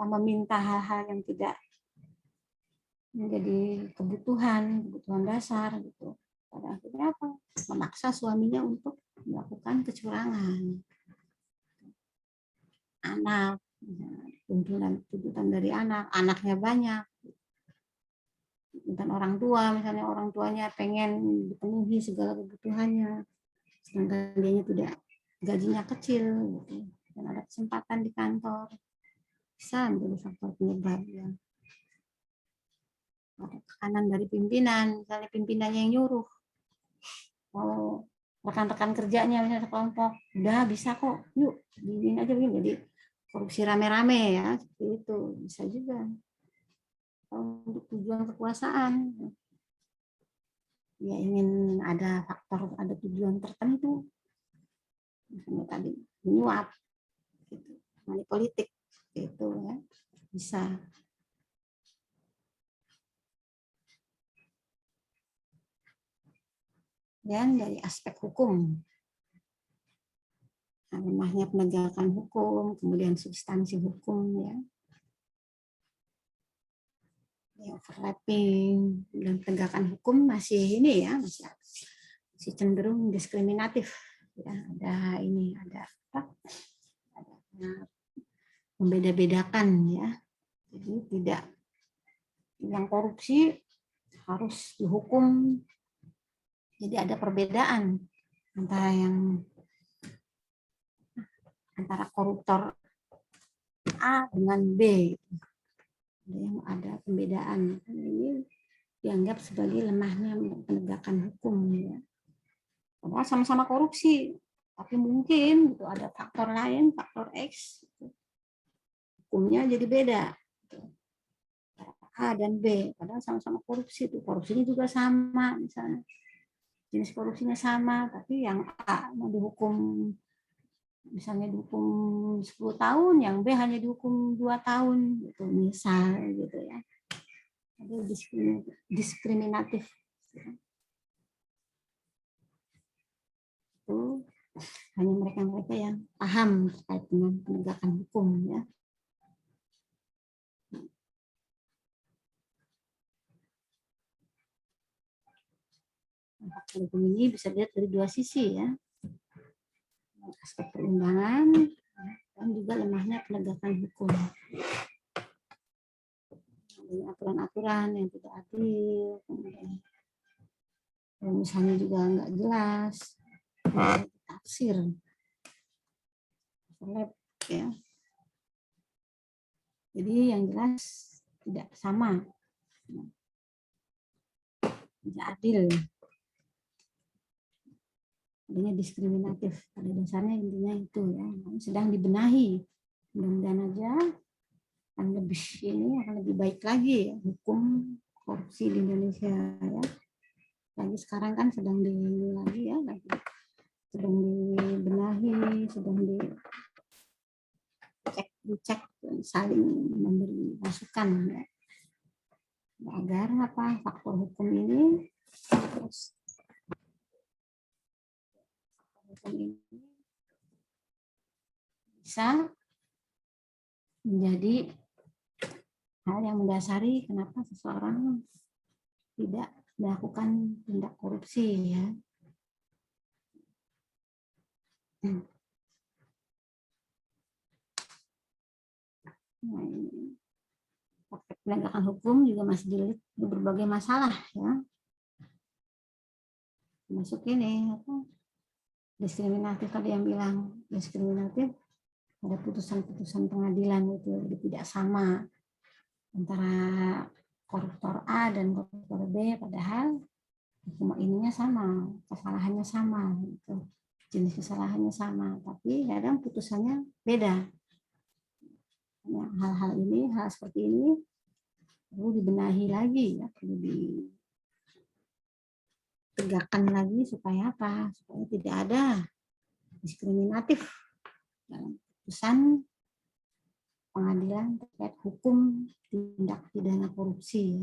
meminta hal-hal yang tidak menjadi kebutuhan dasar gitu. Pada akhirnya memaksa suaminya untuk melakukan kecurangan. Anak, tuntutan dari anaknya banyak, tuntutan orang tua, misalnya orang tuanya pengen dipenuhi segala kebutuhannya, sedangkan dia tidak, gajinya kecil gitu, dan ada kesempatan di kantor, bisa menjadi faktor penyebab ya. Ada tekanan dari pimpinan, misalnya pimpinannya yang nyuruh, kalau rekan-rekan kerjanya misalnya sekelompok, udah bisa kok, yuk begini aja begini, jadi korupsi rame-rame ya, seperti itu bisa juga untuk tujuan kekuasaan. Ya ingin ada faktor, ada tujuan tertentu, misalnya tadi menyuap, gitu, money politik, itu ya bisa. Dan dari aspek hukum, lemahnya penegakan hukum, kemudian substansi hukum ya, overlapping, dan penegakan hukum masih ini ya, masih cenderung diskriminatif ya, ada ini, ada membeda-bedakan ya, jadi tidak, yang korupsi harus dihukum, jadi ada perbedaan antara koruptor A dengan B, yang ada pembedaan. Ini dianggap sebagai lemahnya penegakan hukum ya. Padahal sama-sama korupsi, tapi mungkin gitu ada faktor lain, faktor X, hukumnya jadi beda. A dan B, padahal sama-sama korupsi, itu korupsinya juga sama, misalnya jenis korupsinya sama, tapi yang A mau dihukum, misalnya dihukum 10 tahun, yang B hanya dihukum 2 tahun, gitu misal gitu ya. Ada diskriminatif. Itu hanya mereka-mereka yang paham terkait dengan penegakan hukum ya. Faktor hukum ini bisa dilihat dari dua sisi ya, aspek perundangan dan juga lemahnya penegakan hukum. Aturan-aturan yang tidak adil, kemudian misalnya juga nggak jelas, tafsir, ya. Jadi yang jelas tidak sama, tidak adil, adanya diskriminatif. Pada dasarnya intinya itu ya, sedang dibenahi. Mudah-mudahan aja akan lebih baik lagi ya, hukum korupsi di Indonesia ya. Lagi sekarang kan sedang dibenahi, sedang dicek saling memberi masukan ya, agar faktor hukum ini bisa menjadi hal yang mendasari kenapa seseorang tidak melakukan tindak korupsi ya. Nah, praktek penegakan hukum juga masih dilihat berbagai masalah ya. Masuk ini diskriminatif, tadi yang bilang diskriminatif, ada putusan-putusan pengadilan itu jadi tidak sama antara koruptor A dan koruptor B, padahal hukum ininya sama, kesalahannya sama gitu. Jenis kesalahannya sama, tapi kadang putusannya beda. Hal-hal ini, hal seperti ini perlu dibenahi lagi ya, perlu ditegakkan lagi supaya supaya tidak ada diskriminatif dalam putusan pengadilan terkait hukum tindak pidana korupsi.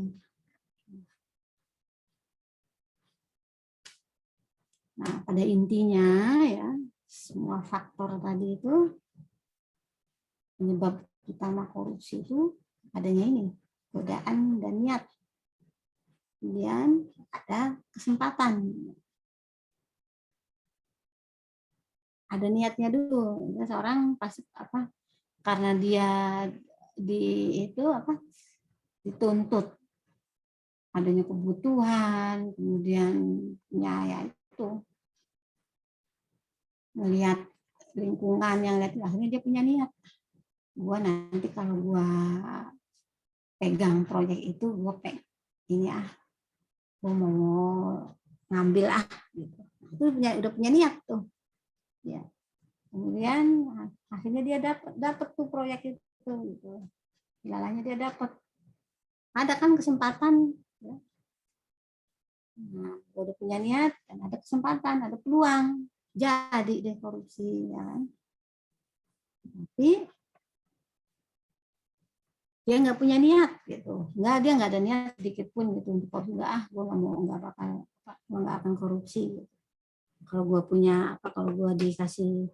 Nah, pada intinya ya, semua faktor tadi itu, penyebab utama korupsi itu adanya ini, godaan dan niat. Kemudian ada kesempatan. Ada niatnya dulu. Seorang pasti apa? Karena dia dituntut adanya kebutuhan, kemudian ya itu melihat lingkungan yang lihat, akhirnya dia punya niat. Gua nanti kalau gua pegang proyek itu, gua gua mau ngambil gitu. Itu udah punya niat tuh. Ya. Kemudian akhirnya dia dapat tuh proyek itu gitu. Lalanya dia dapat. Ada kan kesempatan ya. Nah, udah punya niat dan ada kesempatan, ada peluang jadi deh korupsi ya kan. Tapi dia nggak punya niat gitu, dia nggak ada niat sedikit pun gitu untuk korupsi. Gue nggak akan korupsi gitu. Kalau gue punya kalau gue dikasih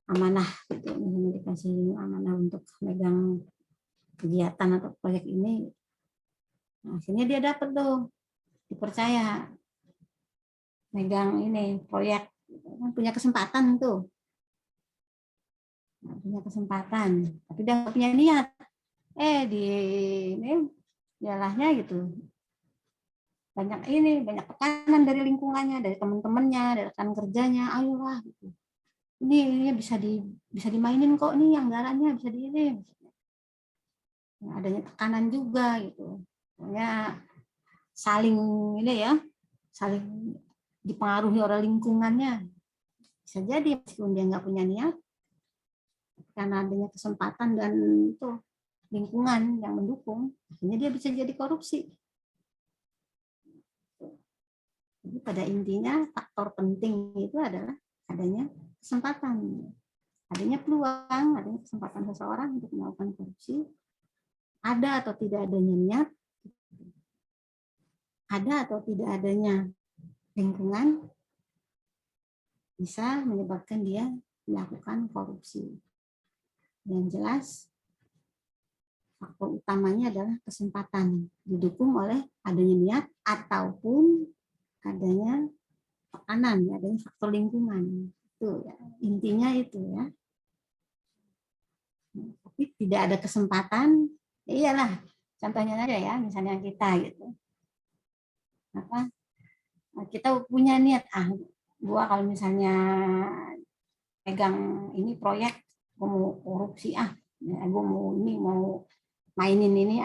amanah gitu, dikasih amanah untuk megang kegiatan atau proyek ini, nah, akhirnya dia dapat tuh, dipercaya megang ini proyek, punya kesempatan tuh, punya kesempatan, tapi dia nggak punya niat, di ini jalahnya gitu, banyak tekanan dari lingkungannya, dari teman-temannya, dari rekan kerjanya, ayolah gitu. Ini bisa dimainin kok nih anggarannya, bisa di ini. Adanya tekanan juga gitu. Pokoknya saling dipengaruhi oleh lingkungannya. Bisa jadi meskipun dia nggak punya niat, karena adanya kesempatan dan itu lingkungan yang mendukung, akhirnya dia bisa jadi korupsi. Jadi pada intinya faktor penting itu adalah adanya kesempatan, adanya peluang, adanya kesempatan seseorang untuk melakukan korupsi, ada atau tidak adanya niat, ada atau tidak adanya lingkungan, bisa menyebabkan dia melakukan korupsi. Yang jelas, faktor utamanya adalah kesempatan, didukung oleh adanya niat ataupun adanya tekanan, adanya faktor lingkungan. Itu ya, intinya itu ya. Tapi tidak ada kesempatan, iyalah. Contohnya aja ya, misalnya kita gitu. Kita punya niat, gua kalau misalnya pegang ini proyek, gua mau korupsi gua mau mainin ini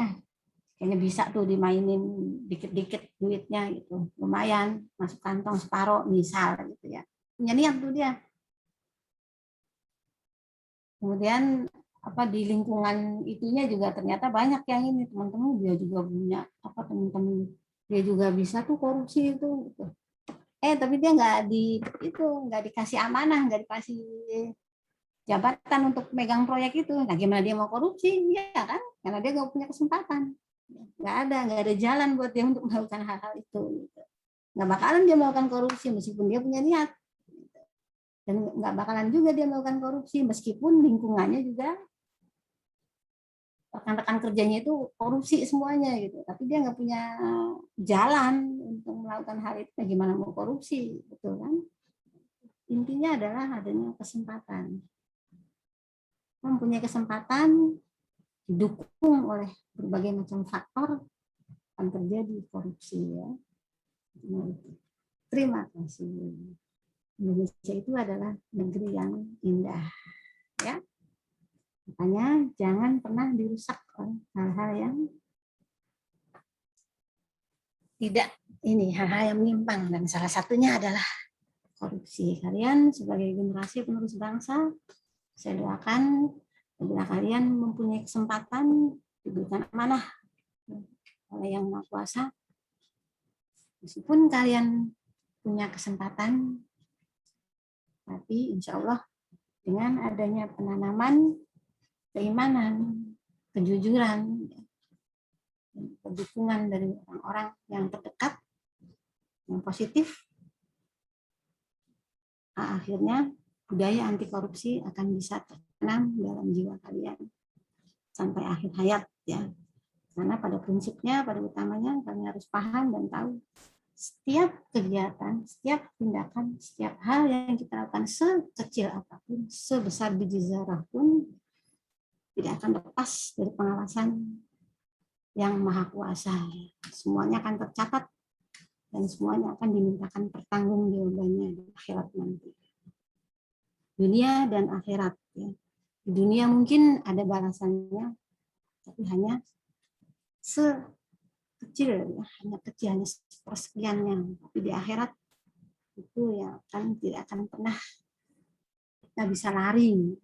kayaknya bisa tuh dimainin dikit-dikit duitnya gitu, lumayan masuk kantong separuh misal gitu ya, punya niat tuh dia. Kemudian di lingkungan itunya juga ternyata banyak yang ini teman-teman dia juga punya teman-teman dia juga bisa tuh korupsi itu gitu. Tapi dia nggak dikasih amanah, nggak dikasih jabatan untuk megang proyek itu. Nah gimana dia mau korupsi ya kan, karena dia nggak punya kesempatan, nggak ada jalan buat dia untuk melakukan hal-hal itu gitu. Nggak bakalan dia melakukan korupsi meskipun dia punya niat, dan nggak bakalan juga dia melakukan korupsi meskipun lingkungannya juga rekan-rekan kerjanya itu korupsi semuanya gitu, tapi dia nggak punya jalan untuk melakukan hal itu, gimana mau korupsi, betul kan? Intinya adalah adanya kesempatan, mempunyai kesempatan didukung oleh berbagai macam faktor akan terjadi korupsi ya. Terima kasih. Indonesia itu adalah negeri yang indah ya. Makanya jangan pernah dirusak oleh hal-hal yang hal-hal yang menyimpang, dan salah satunya adalah korupsi. Kalian sebagai generasi penerus bangsa, saya doakan bila kalian mempunyai kesempatan diberikan amanah oleh Yang Maha Kuasa, meskipun kalian punya kesempatan, tapi insya Allah dengan adanya penanaman keimanan, kejujuran, dukungan dari orang-orang yang terdekat, yang positif, akhirnya budaya anti korupsi akan bisa tertanam dalam jiwa kalian sampai akhir hayat ya. Karena pada prinsipnya, pada utamanya kalian harus paham dan tahu setiap kegiatan, setiap tindakan, setiap hal yang kita lakukan sekecil apapun, sebesar biji zarah pun tidak akan lepas dari pengawasan yang maha kuasa. Semuanya akan tercatat dan semuanya akan dimintakan pertanggungjawabannya di akhirat nanti. Dunia dan akhirat ya. Di dunia mungkin ada balasannya, tapi hanya sekecil ya, hanya kecil, hanya sepersekiannya. Tapi di akhirat itu ya kan tidak akan pernah kita bisa lari.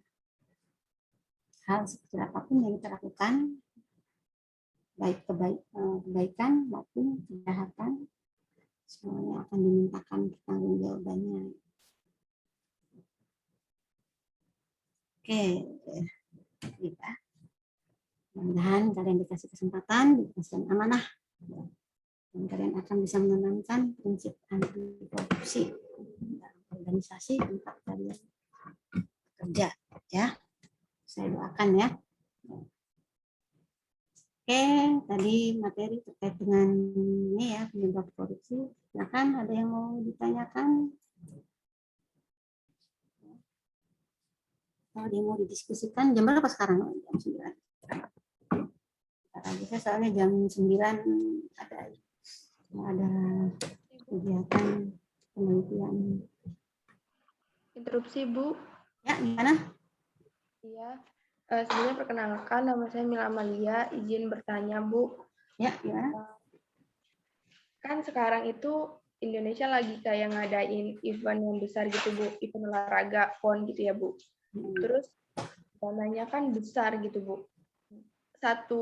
Hal sekecil apapun yang kita lakukan, baik kebaikan maupun kejahatan, semuanya akan dimintakan pertanggungjawabannya. Oke, ya. Mudah-mudahan kalian dikasih kesempatan, dikasih amanah, dan kalian akan bisa menanamkan prinsip anti korupsi dalam organisasi tempat kalian kerja. Ya, saya doakan ya. Oke, tadi materi terkait dengan ini ya penyebab korupsi. Silakan, ada yang mau ditanyakan? Ada yang mau didiskusikan? Jam berapa sekarang? Jam 9. Saya soalnya jam 9 ada kegiatan penelitian. Interupsi, Bu. Ya, gimana? Iya. Sebelumnya perkenalkan, nama saya Mila Amalia, izin bertanya, Bu. Ya, gimana? Kan sekarang itu Indonesia lagi kayak ngadain event yang besar gitu, Bu. Event olahraga, PON gitu ya, Bu. Terus dananya kan besar gitu, Bu. Satu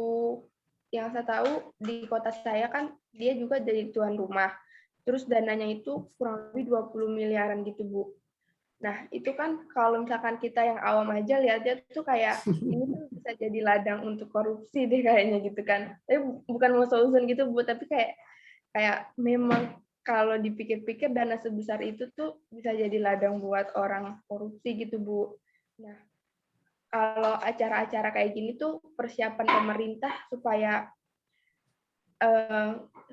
yang saya tahu di kota saya kan dia juga jadi tuan rumah. Terus dananya itu kurang lebih 20 miliaran gitu, Bu. Nah, itu kan kalau misalkan kita yang awam aja lihatnya tuh kayak ini tuh bisa jadi ladang untuk korupsi deh kayaknya gitu kan. Tapi bukan mau solusi gitu, Bu, tapi kayak memang kalau dipikir-pikir dana sebesar itu tuh bisa jadi ladang buat orang korupsi gitu, Bu. Nah, kalau acara-acara kayak gini tuh persiapan pemerintah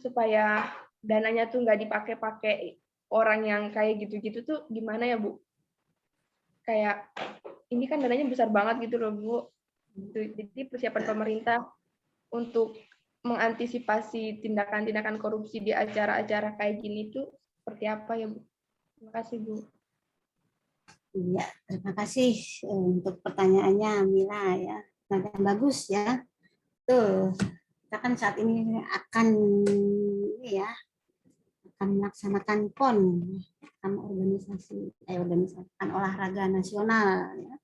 supaya dananya tuh nggak dipakai-pakai orang yang kayak gitu-gitu tuh gimana ya, Bu? Kayak ini kan dananya besar banget gitu loh, Bu. Jadi persiapan pemerintah untuk mengantisipasi tindakan-tindakan korupsi di acara-acara kayak gini tuh seperti apa ya, Bu? Terima kasih, Bu. Iya, terima kasih untuk pertanyaannya Mila ya. Pertanyaan bagus ya. Tuh, kita kan saat ini akan melaksanakan PON, organisasi olahraga nasional ya.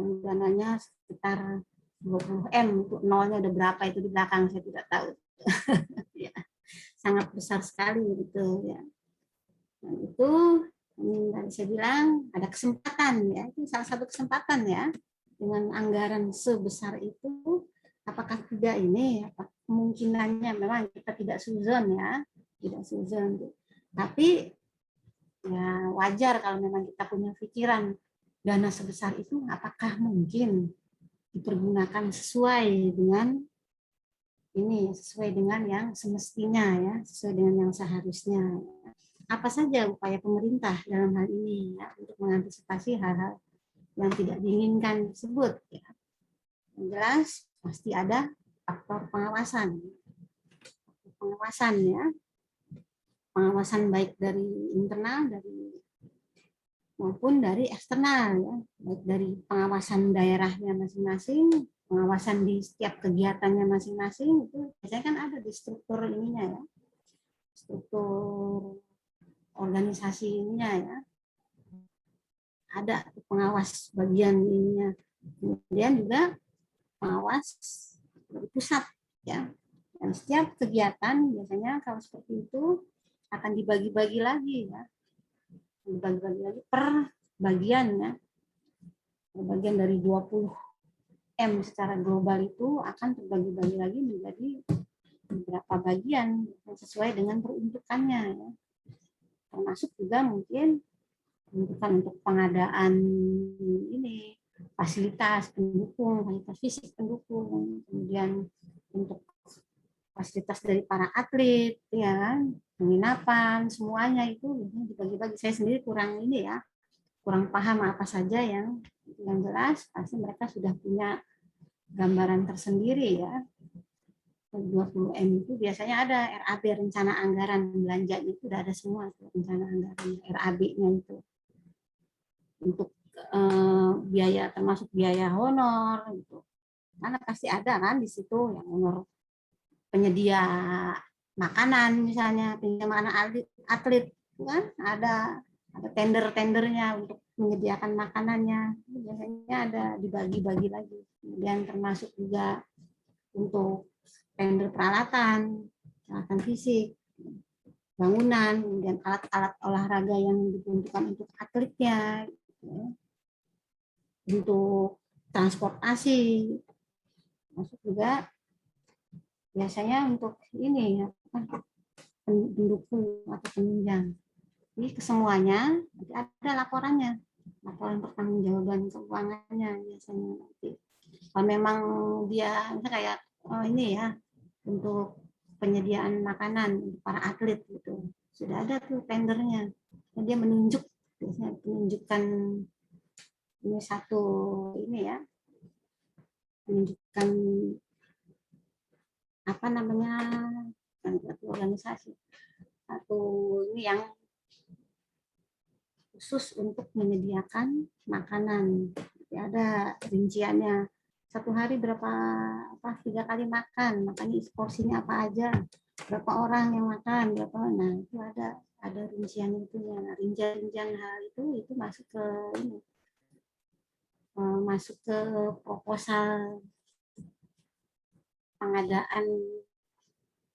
Yang dananya sekitar 20 M, untuk nolnya udah berapa itu di belakang saya tidak tahu. Ya, sangat besar sekali gitu ya. Dan itu tadi saya bilang ada kesempatan ya, itu salah satu kesempatan ya, dengan anggaran sebesar itu, apakah tidak ini apa kemungkinannya memang kita tidak suzon ya, tidak suzon, tapi ya wajar kalau memang kita punya pikiran dana sebesar itu apakah mungkin dipergunakan sesuai dengan ini, sesuai dengan yang semestinya ya, sesuai dengan yang seharusnya. Apa saja upaya pemerintah dalam hal ini ya, untuk mengantisipasi hal-hal yang tidak diinginkan tersebut ya. Yang jelas pasti ada faktor pengawasan. Pengawasan ya. Pengawasan baik dari internal maupun dari eksternal ya, baik dari pengawasan daerahnya masing-masing, pengawasan di setiap kegiatannya masing-masing, itu biasanya kan ada di struktur ininya ya, struktur organisasi ininya ya, ada pengawas bagian ininya, kemudian juga pengawas dari pusat ya, dan setiap kegiatan biasanya kalau seperti itu akan dibagi-bagi lagi ya, dibagi-bagi lagi per bagian ya, bagian dari 20 M secara global itu akan terbagi-bagi lagi menjadi beberapa bagian sesuai dengan peruntukannya ya. Termasuk juga mungkin untuk pengadaan ini fasilitas pendukung, fasilitas fisik pendukung, kemudian untuk fasilitas dari para atlet, ya kan, penginapan, semuanya itu dibagi-bagi. Saya sendiri kurang ini ya, kurang paham apa saja yang jelas pasti mereka sudah punya gambaran tersendiri ya. 20M itu biasanya ada RAB, rencana anggaran belanja itu udah ada semua tuh, rencana anggaran RAB-nya itu untuk biaya, termasuk biaya honor gitu. Karena pasti ada kan di situ yang honor penyedia makanan, misalnya penyedia makanan atlet kan ada tender-tendernya untuk menyediakan makanannya, biasanya ada dibagi-bagi lagi. Kemudian termasuk juga untuk tender peralatan fisik, bangunan, kemudian alat-alat olahraga yang diperuntukkan untuk atletnya, untuk transportasi, masuk juga biasanya untuk ini ya, pendukung atau penunjang. Jadi kesemuanya ada laporannya, laporan pertanggungjawaban keuangannya biasanya nanti. Kalau memang dia misalnya kayak ini ya, untuk penyediaan makanan untuk para atlet gitu, sudah ada tuh tendernya. Dan dia menunjuk, biasanya menunjukkan ini satu ini ya, menunjukkan apa namanya, satu organisasi, satu ini yang khusus untuk menyediakan makanan. Jadi ada rinciannya, satu hari berapa, 3 kali makan, makanya porsinya apa aja, berapa orang yang makan, berapa, nah itu ada rincian itunya. Nah, rincian hal itu masuk ke ini, masuk ke proposal pengadaan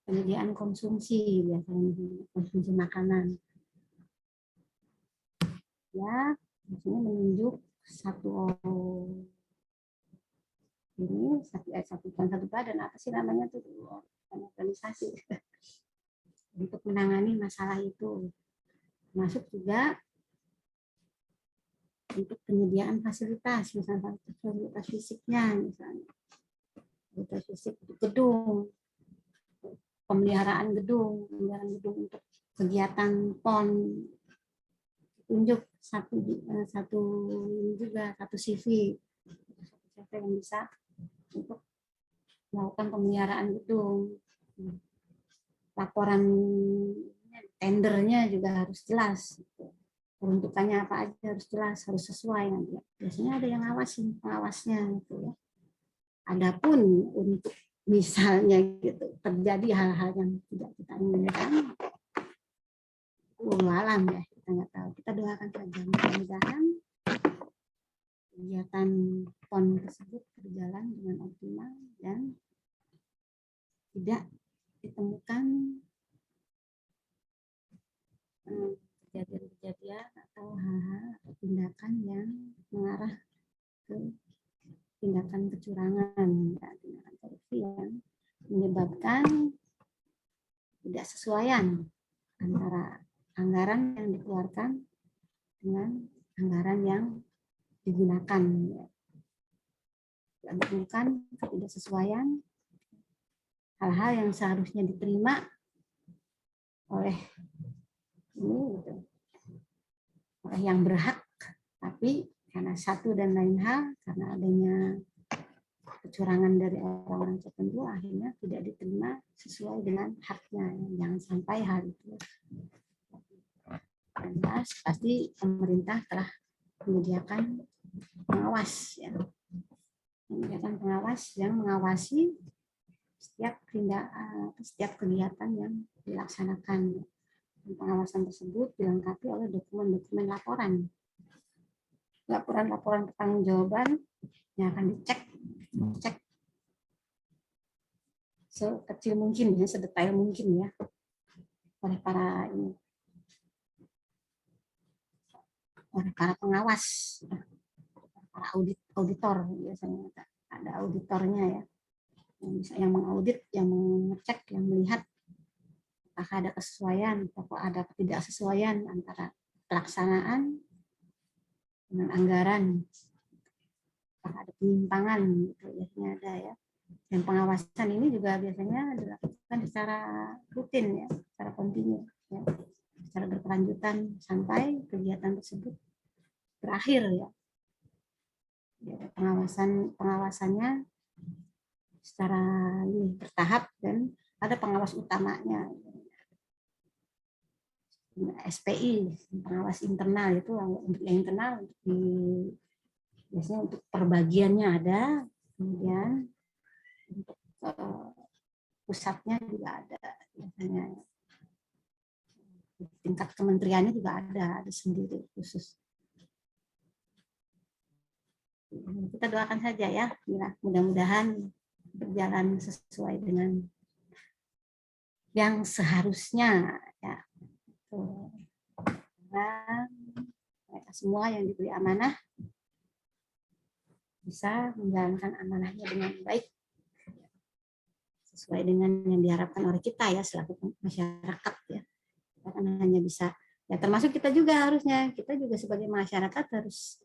penyediaan konsumsi, biasanya konsumsi makanan ya, biasanya menunjuk satu ini, satu badan, apa sih namanya tuh, organisasi untuk menangani masalah itu. Masuk juga untuk penyediaan fasilitas, misalnya fasilitas fisiknya, misalnya fasilitas fisik untuk gedung, pemeliharaan gedung untuk kegiatan PON, tunjuk satu juga satu CV yang bisa untuk melakukan pemeliharaan gedung. Laporan tendernya juga harus jelas, peruntukannya apa aja harus jelas, harus sesuai nanti. Biasanya ada yang ngawasin, pengawasnya gitu ya. Adapun untuk misalnya gitu terjadi hal-hal yang tidak kita inginkan, alam ya, kita nggak tahu. Kita doakan saja mudah-mudahan kegiatan PON tersebut berjalan dengan optimal dan tidak ditemukan kejadian-kejadian atau hal-hal atau tindakan yang mengarah ke tindakan kecurangan, ya, tindakan korupsi yang menyebabkan ketidaksesuaian antara anggaran yang dikeluarkan dengan anggaran yang digunakan. Menimbulkan ketidaksesuaian hal-hal yang seharusnya diterima oleh ini gitu, oleh yang berhak, tapi karena satu dan lain hal, karena adanya kecurangan dari orang-orang tertentu, akhirnya tidak diterima sesuai dengan haknya. Jangan sampai hal itu. Jelas pasti pemerintah telah menyediakan pengawas, ya, menyediakan pengawas yang mengawasi setiap kegiatan yang dilaksanakan. Pengawasan tersebut dilengkapi oleh dokumen-dokumen laporan pertanggungjawaban yang akan dicek sekecil mungkin ya, sedetail mungkin ya, oleh para pengawas, para auditor. Biasanya ada auditornya ya, yang mengaudit, yang mengecek, yang melihat apakah ada kesesuaian atau ada ketidaksesuaian antara pelaksanaan dengan anggaran. Apakah ada penyimpangan gitu biasanya ada ya. Dan pengawasan ini juga biasanya dilakukan secara rutin ya, secara kontinu ya, secara berkelanjutan sampai kegiatan tersebut berakhir ya. Pengawasannya secara bertahap dan ada pengawas utamanya. SPI, pengawas internal itu untuk yang internal biasanya untuk perbagiannya ada, kemudian untuk pusatnya juga ada biasanya. Tingkat kementeriannya juga ada sendiri khusus. Kita doakan saja ya, mudah-mudahan berjalan sesuai dengan yang seharusnya ya. Dan mereka semua yang diberi amanah bisa menjalankan amanahnya dengan baik sesuai dengan yang diharapkan oleh kita ya selaku masyarakat ya. Kita kan hanya bisa ya, termasuk kita juga harusnya, kita juga sebagai masyarakat harus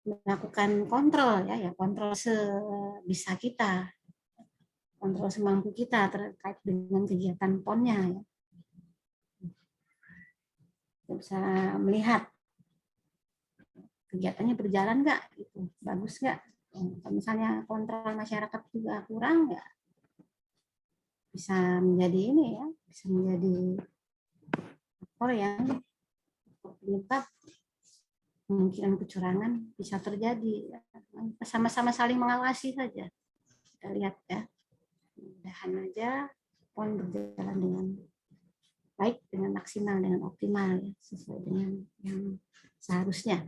melakukan kontrol ya, kontrol sebisa kita, kontrol semampu kita terkait dengan kegiatan PON-nya ya. Kita bisa melihat kegiatannya berjalan nggak, gitu, bagus nggak. Kalau misalnya kontrol masyarakat juga kurang ya, bisa menjadi ini ya, bisa menjadi faktor yang penyebab kemungkinan kecurangan bisa terjadi. Sama-sama saling mengawasi saja. Kita lihat ya, mudah-mudahan aja PON berjalan dengan baik, dengan maksimal, dengan optimal ya, sesuai dengan yang seharusnya.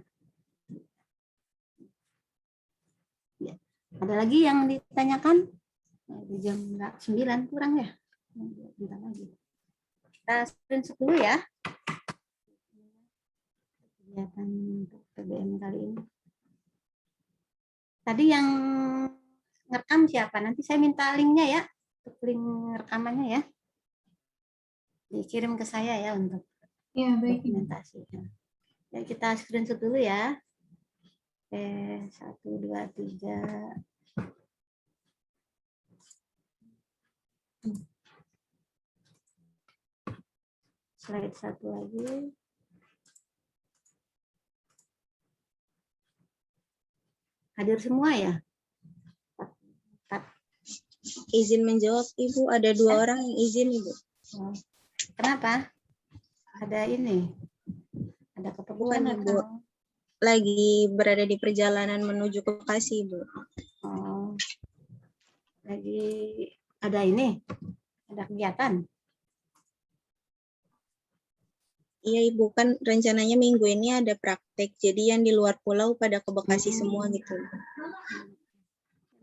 Ya. Ada lagi yang ditanyakan? Di jam 9 kurang ya? Bentar lagi. Kita screenshot dulu ya. Kegiatan untuk PBM kali ini. Tadi yang ngerekam siapa? Nanti saya minta linknya ya, untuk link rekamannya ya. Dikirim ke saya ya untuk dokumentasi. Ya, kita screenshot dulu ya. 1, 2, 3. Slide 1 lagi. Hadir semua ya? Izin menjawab Ibu, ada 2 orang yang izin Ibu. Kenapa? Ada ini? Ada keperluan Ibu. atau? Lagi berada di perjalanan menuju ke Bekasi Ibu. Oh, lagi ada ini? Ada kegiatan? Iya Ibu, kan rencananya minggu ini ada praktek, jadi yang di luar pulau pada ke Bekasi semua gitu.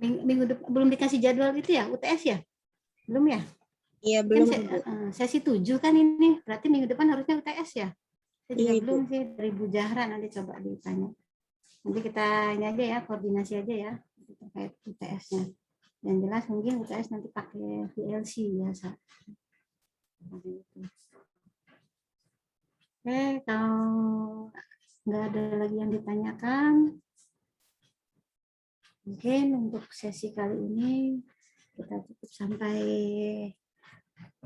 Minggu depan belum dikasih jadwal itu ya, UTS ya? Belum ya? Iya belum kan Ibu. Sesi 7 kan ini, berarti minggu depan harusnya UTS ya? Saya juga Iya, belum sih, dari Bu Zahra nanti coba ditanya. Nanti kita ini aja ya, koordinasi aja ya terkait UTS-nya. Yang jelas mungkin UTS nanti pakai VLC biasa. Oke, kalau nggak ada lagi yang ditanyakan, mungkin untuk sesi kali ini kita cukup sampai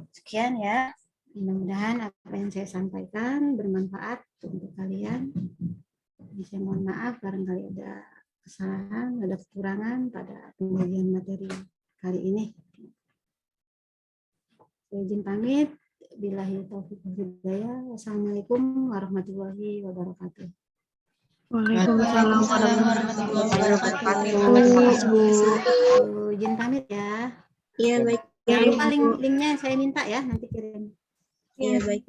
sekian ya. Mudah-mudahan apa yang saya sampaikan bermanfaat untuk kalian. Saya mohon maaf barangkali ada kesalahan, ada kekurangan pada pembagian materi kali ini. Saya izin pamit. Billahi taufiq wal hidayah. Wassalamualaikum warahmatullahi wabarakatuh. Waalaikumsalam warahmatullahi wabarakatuh. Izin pamit ya. Iya baik. Jangan lupa linknya saya minta ya, nanti kirim. Iya baik.